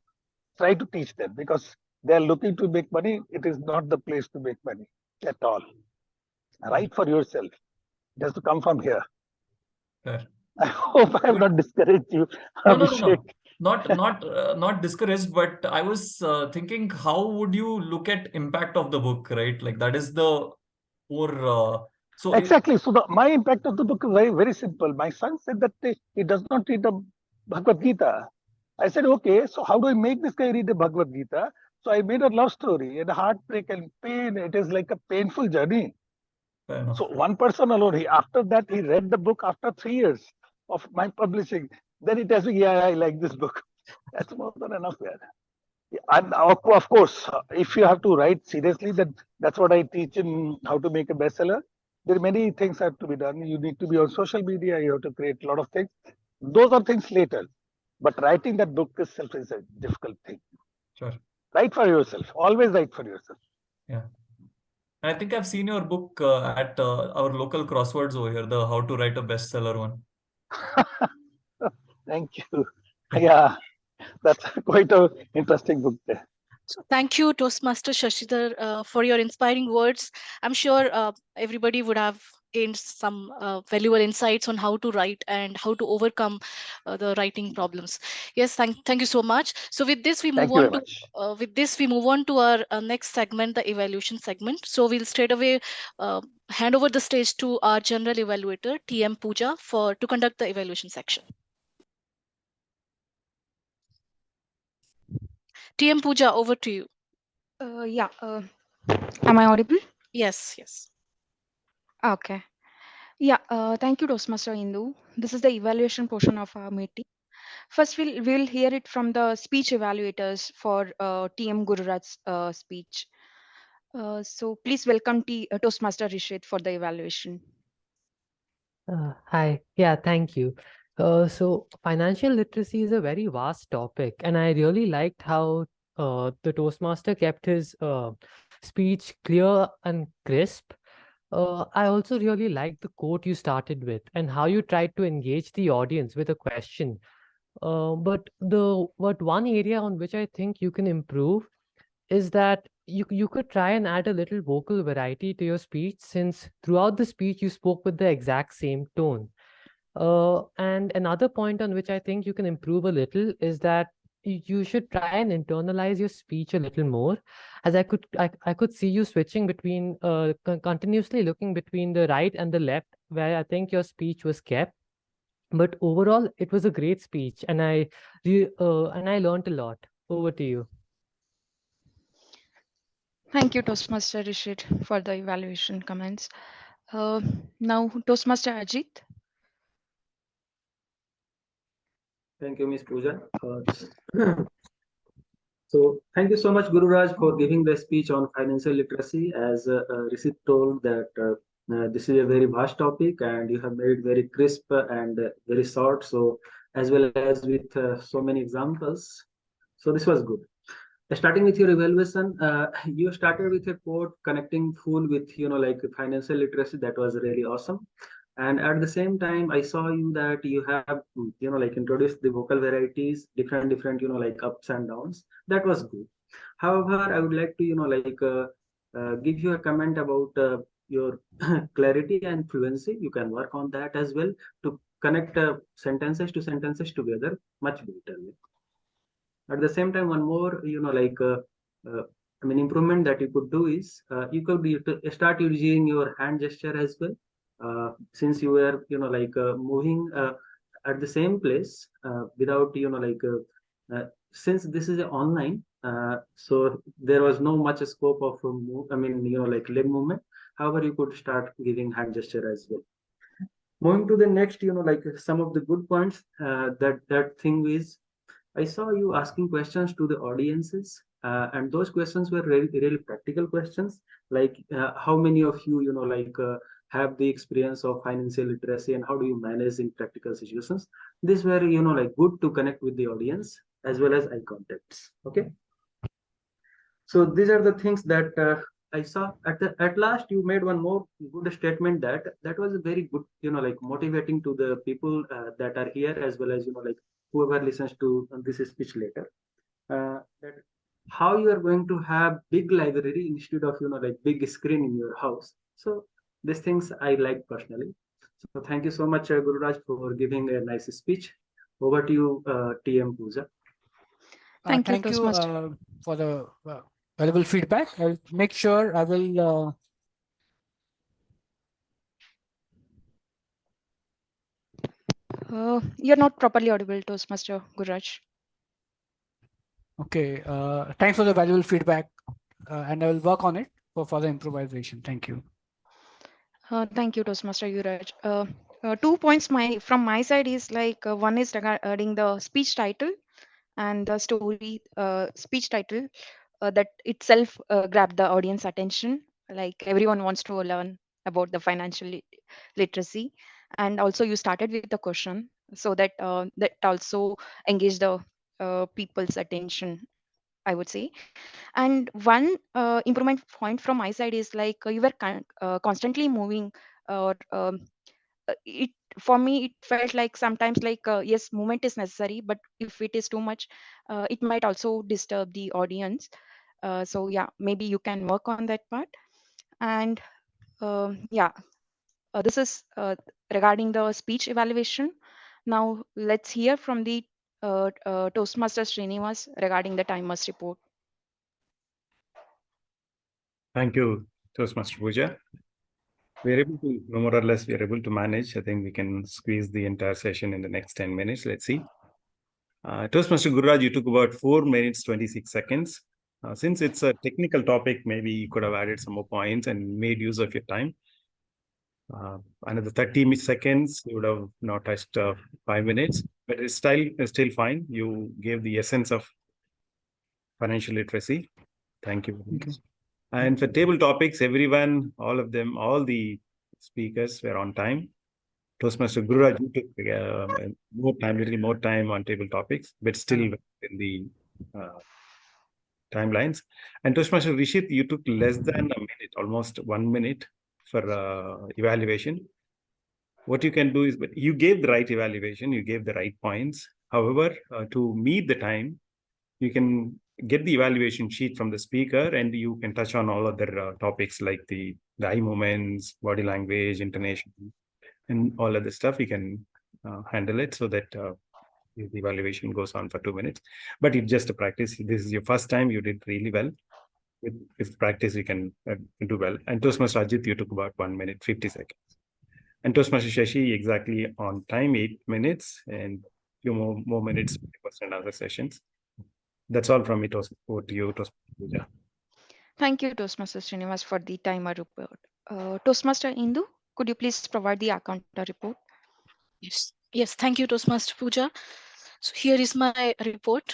try to teach them because they are looking to make money. It is not the place to make money at all. Write for yourself. It has to come from here. Fair. I hope I have not discouraged you. No. Not discouraged, but I was thinking, how would you look at impact of the book, right? Like that is the more. Exactly. So my impact of the book is very, very simple. My son said that he does not read the Bhagavad Gita. I said, okay, so how do I make this guy read the Bhagavad Gita? So I made a love story and heartbreak and pain. It is like a painful journey. So one person alone, after that, he read the book after 3 years of my publishing. Then he tells me, yeah, I like this book. That's more than enough. Yeah. And of course, if you have to write seriously, then that's what I teach in how to make a bestseller. There are many things have to be done. You need to be on social media. You have to create a lot of things. Those are things later. But writing that book itself is a difficult thing. Sure. Write for yourself. Always write for yourself. Yeah. I think I've seen your book at our local crosswords over here, the How to Write a Bestseller one. Thank you. Yeah, that's quite an interesting book there. So thank you, Toastmaster Shashidhar, for your inspiring words. I'm sure everybody would have gained some valuable insights on how to write and how to overcome the writing problems. Yes, thank you so much. So with this, we move on to our next segment, the evaluation segment. So we'll straight away hand over the stage to our general evaluator, TM Pooja, to conduct the evaluation section. TM Pooja, over to you. Am I audible? Yes. Okay. Yeah, thank you, Toastmaster Indu. This is the evaluation portion of our meeting. First, we'll hear it from the speech evaluators for TM Gururaj's speech. So please welcome Toastmaster Rishit for the evaluation. Hi. Yeah, thank you. So financial literacy is a very vast topic, and I really liked how the Toastmaster kept his speech clear and crisp. I also really liked the quote you started with and how you tried to engage the audience with a question. But one area on which I think you can improve is that you could try and add a little vocal variety to your speech, since throughout the speech you spoke with the exact same tone. And another point on which I think you can improve a little is that you should try and internalize your speech a little more, as I could see you switching between continuously looking between the right and the left, where I think your speech was kept. But overall, it was a great speech, and I learned a lot. Over to you. Thank you, Toastmaster Rishit, for the evaluation comments. Now, Toastmaster Ajit. Thank you, Ms. Pooja. So thank you so much, Guru Raj, for giving the speech on financial literacy. As Rishit told that this is a very vast topic and you have made very crisp and very short. So as well as with so many examples. So this was good. Starting with your evaluation, you started with a quote connecting full with, like financial literacy. That was really awesome. And at the same time, I saw you that you have, like introduced the vocal varieties, different, like ups and downs. That was good. However, I would like to, give you a comment about your clarity and fluency. You can work on that as well to connect sentences to sentences together much better. At the same time, one more, improvement that you could do is you could start using your hand gesture as well. since you were, moving at the same place without, since this is online, so there was no much scope of, leg movement. However, you could start giving hand gesture as well. Moving to the next, some of the good points, that thing is, I saw you asking questions to the audiences, and those questions were really, really practical questions. Like, how many of you, have the experience of financial literacy, and how do you manage in practical situations? These were, good to connect with the audience as well as eye contacts. Okay. So these are the things that I saw. At last, you made one more good statement that was very good, motivating to the people that are here, as well as, whoever listens to this speech later. That how you are going to have big library instead of, big screen in your house. So these things I like personally. So thank you so much, Guru Raj, for giving a nice speech. Over to you, TM Pooja. Thank you for the valuable feedback. I'll make sure I will. You're not properly audible, Toastmaster Guraj. Okay. Thanks for the valuable feedback, and I will work on it for further improvisation. Thank you. Thank you, Toastmaster Guraj. 2 points from my side is like one is regarding the speech title and the story speech title that itself grabbed the audience attention. Like everyone wants to learn about the financial literacy, and also you started with the question, so that that also engaged the people's attention, I would say. And one improvement point from my side is like you were constantly moving, or it for me it felt like sometimes like yes, movement is necessary, but if it is too much, it might also disturb the audience. So yeah, maybe you can work on that part. And yeah, this is regarding the speech evaluation. Now let's hear from the Toastmaster Srinivas regarding the timers report. Thank you, Toastmaster Pooja. We're able to, more or less, we're able to manage. I think we can squeeze the entire session in the next 10 minutes. Let's see. Toastmaster Gururaj, you took about 4 minutes, 26 seconds. Since it's a technical topic, maybe you could have added some more points and made use of your time. Another 30 seconds, you would have not touched 5 minutes, but it's still fine. You gave the essence of financial literacy. Thank you very much. And for table topics, everyone, all of them, all the speakers were on time. Toastmaster Gururaj took more time, little more time on table topics, but still in the timelines. And Toastmaster Rishit, you took less than a minute, almost 1 minute for evaluation. What you can do is, but you gave the right evaluation, you gave the right points. However, to meet the time, you can get the evaluation sheet from the speaker, and you can touch on all other topics like the eye movements, body language, intonation, and all other stuff. You can handle it so that the evaluation goes on for 2 minutes. But it's just a practice. This is your first time. You did really well. With practice, you can do well. And Toastmaster Ajit, you took about 1 minute, 50 seconds. And Toastmaster Shashi, exactly on time, 8 minutes, and few more minutes for other sessions. That's all from me. Over to you, Toastmaster Pooja. Thank you, Toastmaster Srinivas, for the timer report. Toastmaster Indu, could you please provide the account report? Yes, thank you, Toastmaster Pooja. So here is my report.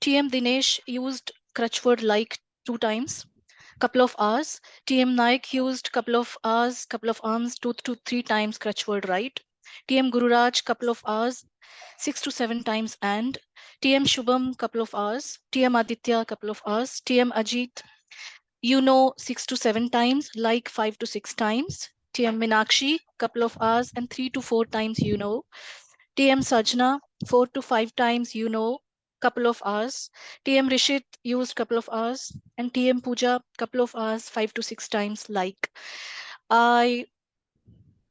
TM Dinesh used crutchword like 2 times, couple of hours. TM Naik used couple of hours, couple of arms, 2 to 3 times crutchword right. TM Gururaj couple of hours, 6 to 7 times and. TM Shubham couple of hours. TM Aditya couple of hours. TM Ajit 6 to 7 times, like 5 to 6 times. TM Minakshi couple of hours and 3 to 4 times TM Sajna 4 to 5 times couple of hours. TM Rishit used couple of hours, and TM Pooja couple of hours, 5 to 6 times like. I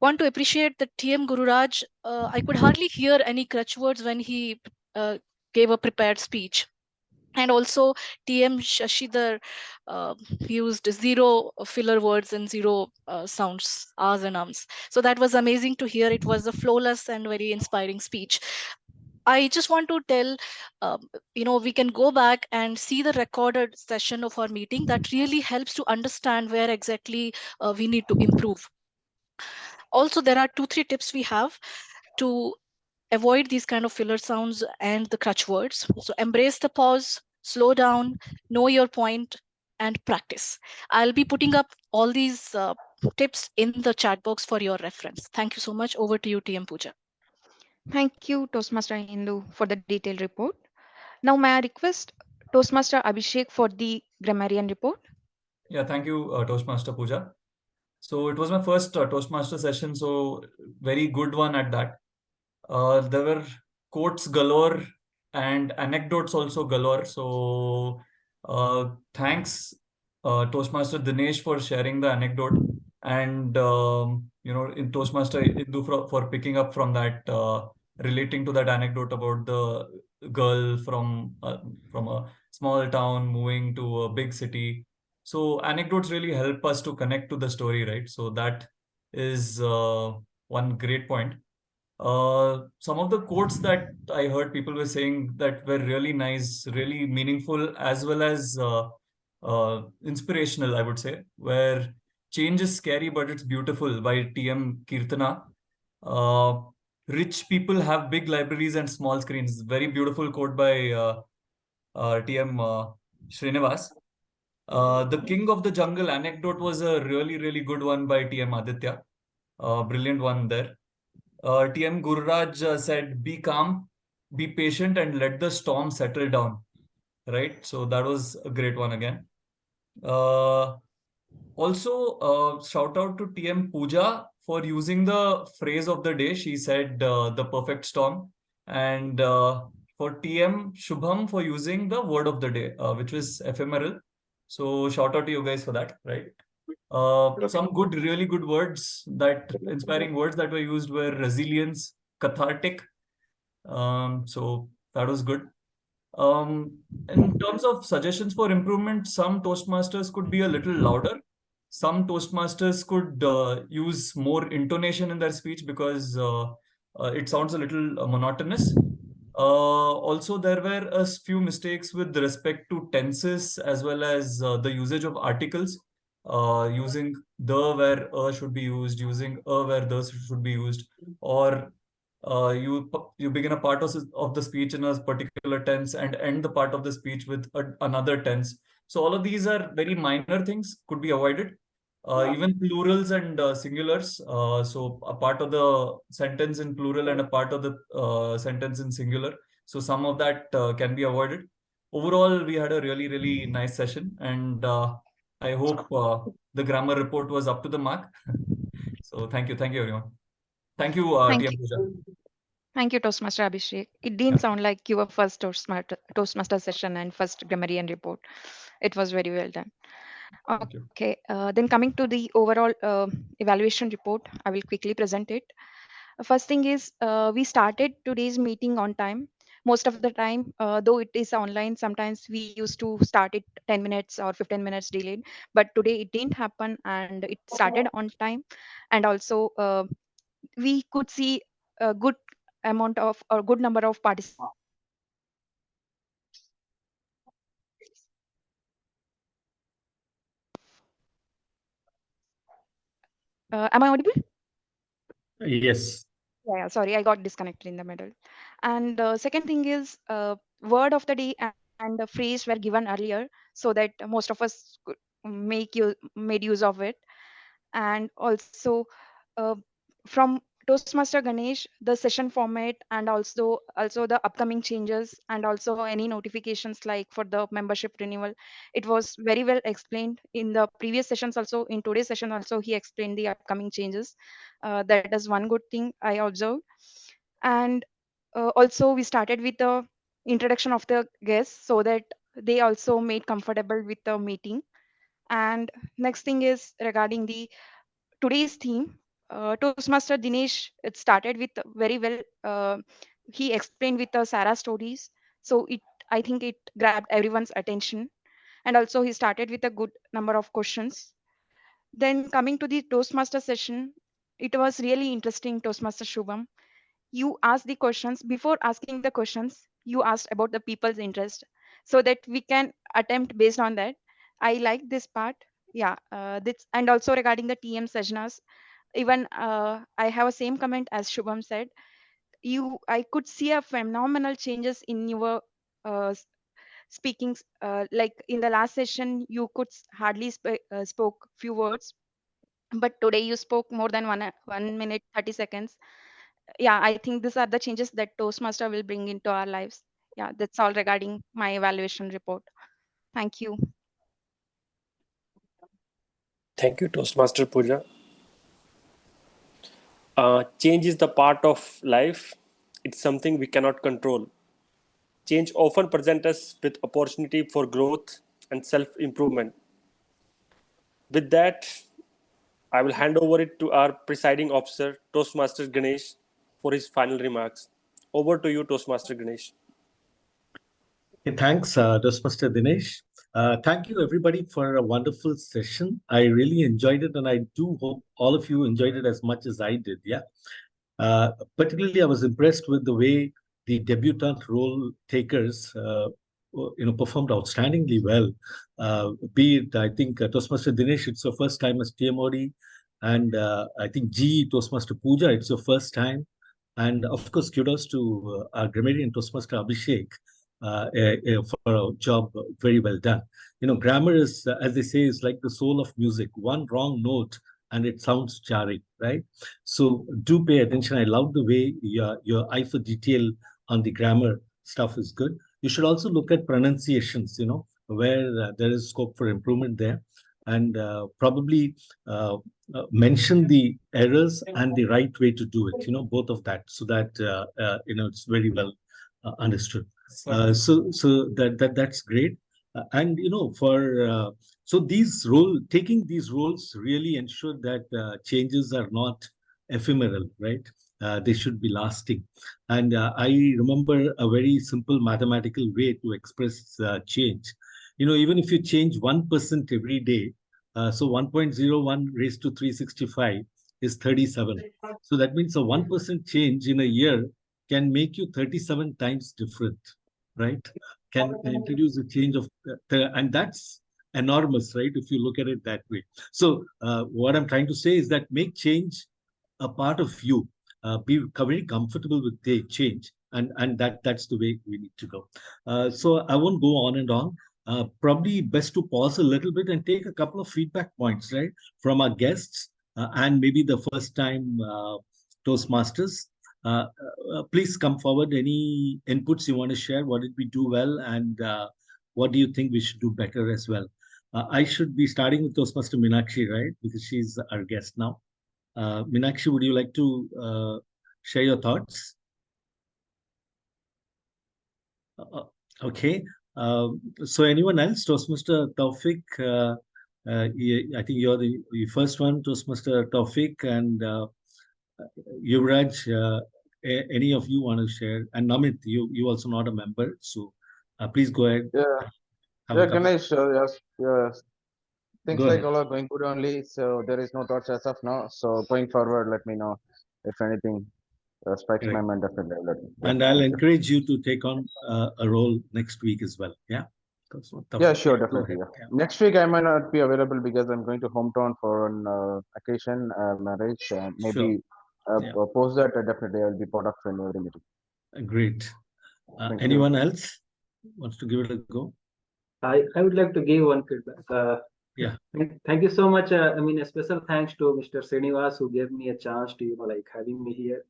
want to appreciate that TM Gururaj, I could hardly hear any crutch words when he gave a prepared speech. And also TM Shashidhar used zero filler words and zero sounds, ahs and ums. So that was amazing to hear. It was a flawless and very inspiring speech. I just want to tell, we can go back and see the recorded session of our meeting. That really helps to understand where exactly we need to improve. Also, there are 2-3 tips we have to avoid these kind of filler sounds and the crutch words. So embrace the pause, slow down, know your point, and practice. I'll be putting up all these tips in the chat box for your reference. Thank you so much. Over to you, TM Pooja. Thank you, Toastmaster Hindu, for the detailed report. Now, may I request Toastmaster Abhishek for the grammarian report? Yeah, thank you, Toastmaster Pooja. So it was my first Toastmaster session, so very good one at that. There were quotes galore and anecdotes also galore. So thanks, Toastmaster Dinesh, for sharing the anecdote, and in Toastmaster Indu for picking up from that, relating to that anecdote about the girl from a small town moving to a big city. So anecdotes really help us to connect to the story, right? So that is one great point. Some of the quotes that I heard people were saying that were really nice, really meaningful, as well as inspirational, I would say, where change is scary, but it's beautiful by TM Kirtana. Uh, Rich people have big libraries and small screens. Very beautiful quote by TM Srinivas. The King of the Jungle anecdote was a really, really good one by TM Aditya. Brilliant one there. TM Gururaj said, be calm, be patient, and let the storm settle down. Right? So that was a great one again. Also, shout out to TM Pooja for using the phrase of the day. She said the perfect storm. And for TM Shubham for using the word of the day, which was ephemeral. So shout out to you guys for that, right? Some good, really good words that inspiring words that were used were resilience, cathartic. So that was good. In terms of suggestions for improvement, some Toastmasters could be a little louder. Some Toastmasters could use more intonation in their speech because it sounds a little monotonous. Also, there were a few mistakes with respect to tenses as well as the usage of articles. Using the where a should be used, using a where the should be used, or you begin a part of the speech in a particular tense and end the part of the speech with another tense. So all of these are very minor things, could be avoided. Even plurals and singulars. So a part of the sentence in plural and a part of the sentence in singular. So some of that can be avoided. Overall, we had a really, really nice session, and I hope the grammar report was up to the mark. So thank you everyone. Thank you, Thank TM you. Pooja. Thank you, Toastmaster Abhishek. It didn't sound like your first Toastmaster session and first grammarian report. It was very well done. Okay, then coming to the overall evaluation report, I will quickly present it. First thing is we started today's meeting on time. Most of the time, though it is online, sometimes we used to start it 10 minutes or 15 minutes delayed. But today it didn't happen and it started on time. And also, we could see a good amount of or good number of participants. Am I audible? Yes. Yeah, sorry, I got disconnected in the middle. And second thing is word of the day and the phrase were given earlier so that most of us could made use of it. And also uh, from Toastmaster Ganesh, the session format and also the upcoming changes and also any notifications like for the membership renewal. It was very well explained in the previous sessions also. In today's session also, he explained the upcoming changes. That is one good thing I observed. And also we started with the introduction of the guests so that they also made comfortable with the meeting. And next thing is regarding the today's theme. Toastmaster Dinesh, it started with very well. He explained with the Sarah stories. So I think it grabbed everyone's attention. And also he started with a good number of questions. Then coming to the Toastmaster session, it was really interesting, Toastmaster Shubham. You asked the questions. Before asking the questions, you asked about the people's interest so that we can attempt based on that. I like this part. Yeah, and also regarding the TM Sajnas, even I have a same comment as Shubham said. I could see a phenomenal changes in your speaking. Like in the last session, you could hardly spoke few words, but today you spoke more than 1 minute 30 seconds. Yeah, I think these are the changes that Toastmaster will bring into our lives. Yeah, that's all regarding my evaluation report. Thank you. Thank you, Toastmaster Pooja. Change is the part of life. It's something we cannot control. Change often presents us with opportunity for growth and self-improvement. With that, I will hand over it to our presiding officer, Toastmaster Ganesh, for his final remarks. Over to you, Toastmaster Ganesh. Okay, thanks, Toastmaster Dinesh. Thank you, everybody, for a wonderful session. I really enjoyed it, and I do hope all of you enjoyed it as much as I did. Yeah. Particularly, I was impressed with the way the debutant role takers, performed outstandingly well. Be it, I think, Toastmaster Dinesh, it's your first time as TMOD, and I think Toastmaster Pooja, it's your first time. And of course, kudos to our grammarian Toastmaster Abhishek for a job very well done. Grammar is, as they say, is like the soul of music. One wrong note and it sounds jarring, right? So do pay attention. I love the way your eye for detail on the grammar stuff is good. You should also look at pronunciations, where there is scope for improvement there, and probably mention the errors and the right way to do it, both of that, so that it's very well understood. So that's great. And so taking these roles really ensure that changes are not ephemeral, right? They should be lasting. And I remember a very simple mathematical way to express change. Even if you change 1% every day, so 1.01 raised to 365 is 37. So that means a 1% change in a year can make you 37 times different, right? Can introduce a change of, and that's enormous, right? If you look at it that way. So what I'm trying to say is that make change a part of you. Be very comfortable with the change, and that's the way we need to go. So I won't go on and on. Probably best to pause a little bit and take a couple of feedback points, right, from our guests and maybe the first time Toastmasters. Please come forward. Any inputs you want to share? What did we do well, and what do you think we should do better as well? I should be starting with Toastmaster Meenakshi, right? Because she's our guest now. Meenakshi, would you like to share your thoughts? Okay. So anyone else? Toastmaster Taufik, I think you're the first one, Toastmaster Taufik, and Yuvraj, any of you want to share? And Namit, you also not a member, so please go ahead. Yeah, Ganesh, yes. Things Go like ahead. all are going good only, so there is no thoughts as of now. So going forward, let me know if anything strikes my mind. Definitely, I'll let me. And I'll encourage you to take on a role next week as well. Yeah. Yeah, sure, definitely. Yeah. Next week I might not be available because I'm going to hometown for an occasion, marriage. Maybe post that, definitely I'll be part of every meeting. Great. Anyone else wants to give it a go? I would like to give one feedback. Yeah. Thank you so much. I mean, a special thanks to Mr. Srinivas who gave me a chance to, having me here.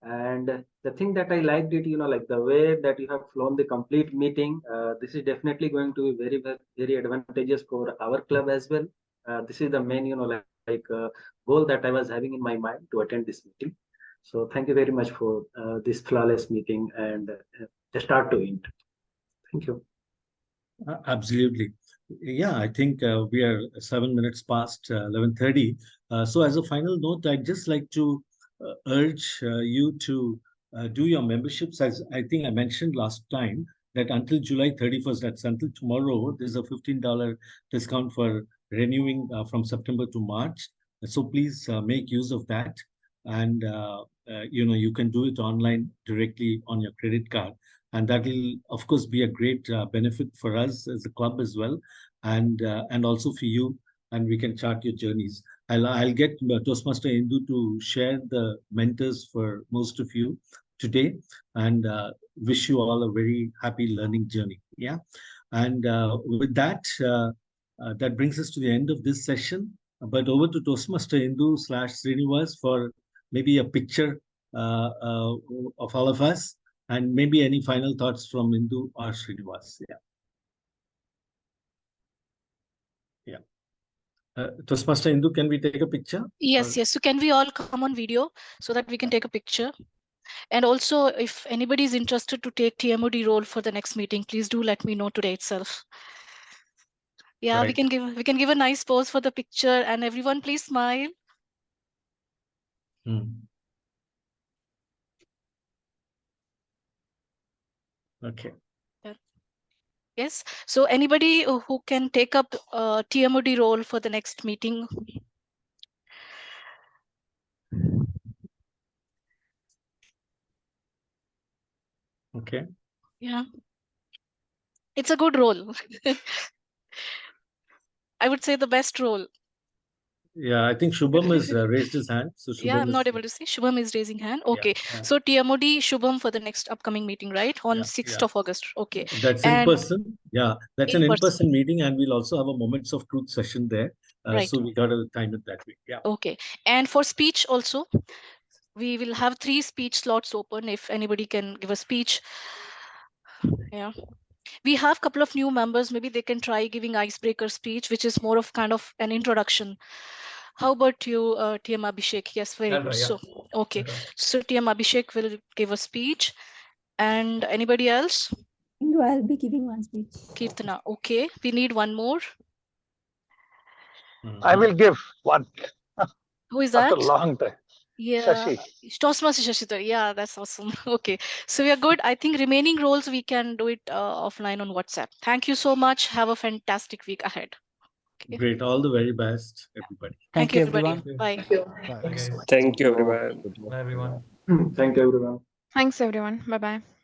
And the thing that I liked it, like the way that you have flown the complete meeting, this is definitely going to be very, very advantageous for our club as well. This is the main, goal that I was having in my mind to attend this meeting. So thank you very much for this flawless meeting and the start to end. Thank you. Absolutely. Yeah, I think we are 7 minutes past 11:30. So as a final note, I'd just like to urge you to do your memberships. As I think I mentioned last time, that until July 31st, that's until tomorrow, there's a $15 discount for renewing from September to March. So please make use of that. And, you can do it online directly on your credit card. And that will, of course, be a great benefit for us as a club as well, and also for you. And we can chart your journeys. I'll get Toastmaster Indu to share the mentors for most of you today, and wish you all a very happy learning journey. Yeah, and with that, that brings us to the end of this session. But over to Toastmaster Indu / Srinivas for maybe a picture of all of us, and maybe any final thoughts from Indu or Srinivas. Yeah. Toastmaster Indu, can we take a picture? Yes, yes. So can we all come on video so that we can take a picture? And also, if anybody is interested to take TMOD role for the next meeting, please do let me know today itself. Yeah, Right. we can give a nice pose for the picture, and everyone please smile. Okay. Yes. So anybody who can take up TMOD role for the next meeting? Okay. Yeah. It's a good role. I would say the best role. Yeah, I think Shubham has raised his hand. So Shubham Yeah, I'm is, not able to see. Shubham is raising hand. Okay. yeah. So TMOD Shubham for the next upcoming meeting, right? On 6th of August. Okay. That's in And person. Yeah, that's an in-person meeting, and we'll also have a Moments of Truth session there. Right. So we got to time it that way. Yeah. Okay. And for speech also, we will have 3 speech slots open if anybody can give a speech. Yeah. We have a couple of new members. Maybe they can try giving icebreaker speech, which is more of kind of an introduction. How about you, TM Abhishek? Yes, very I'll good. try, yeah. So, okay. I'll try. So TM Abhishek will give a speech. And anybody else? I'll be giving one speech. Kirtana. Okay. We need one more. I will give one. Who is After that? a long time. Yeah. Shashi. Toastmaster Shashita. Yeah, that's awesome. Okay. So we are good. I think remaining roles, we can do it offline on WhatsApp. Thank you so much. Have a fantastic week ahead. Okay. Great. All the very best, everybody. Thank you, everybody. Bye. Bye, guys. Thank you, everyone. Bye, everyone. Thank you, everyone. Thanks, everyone. Bye bye.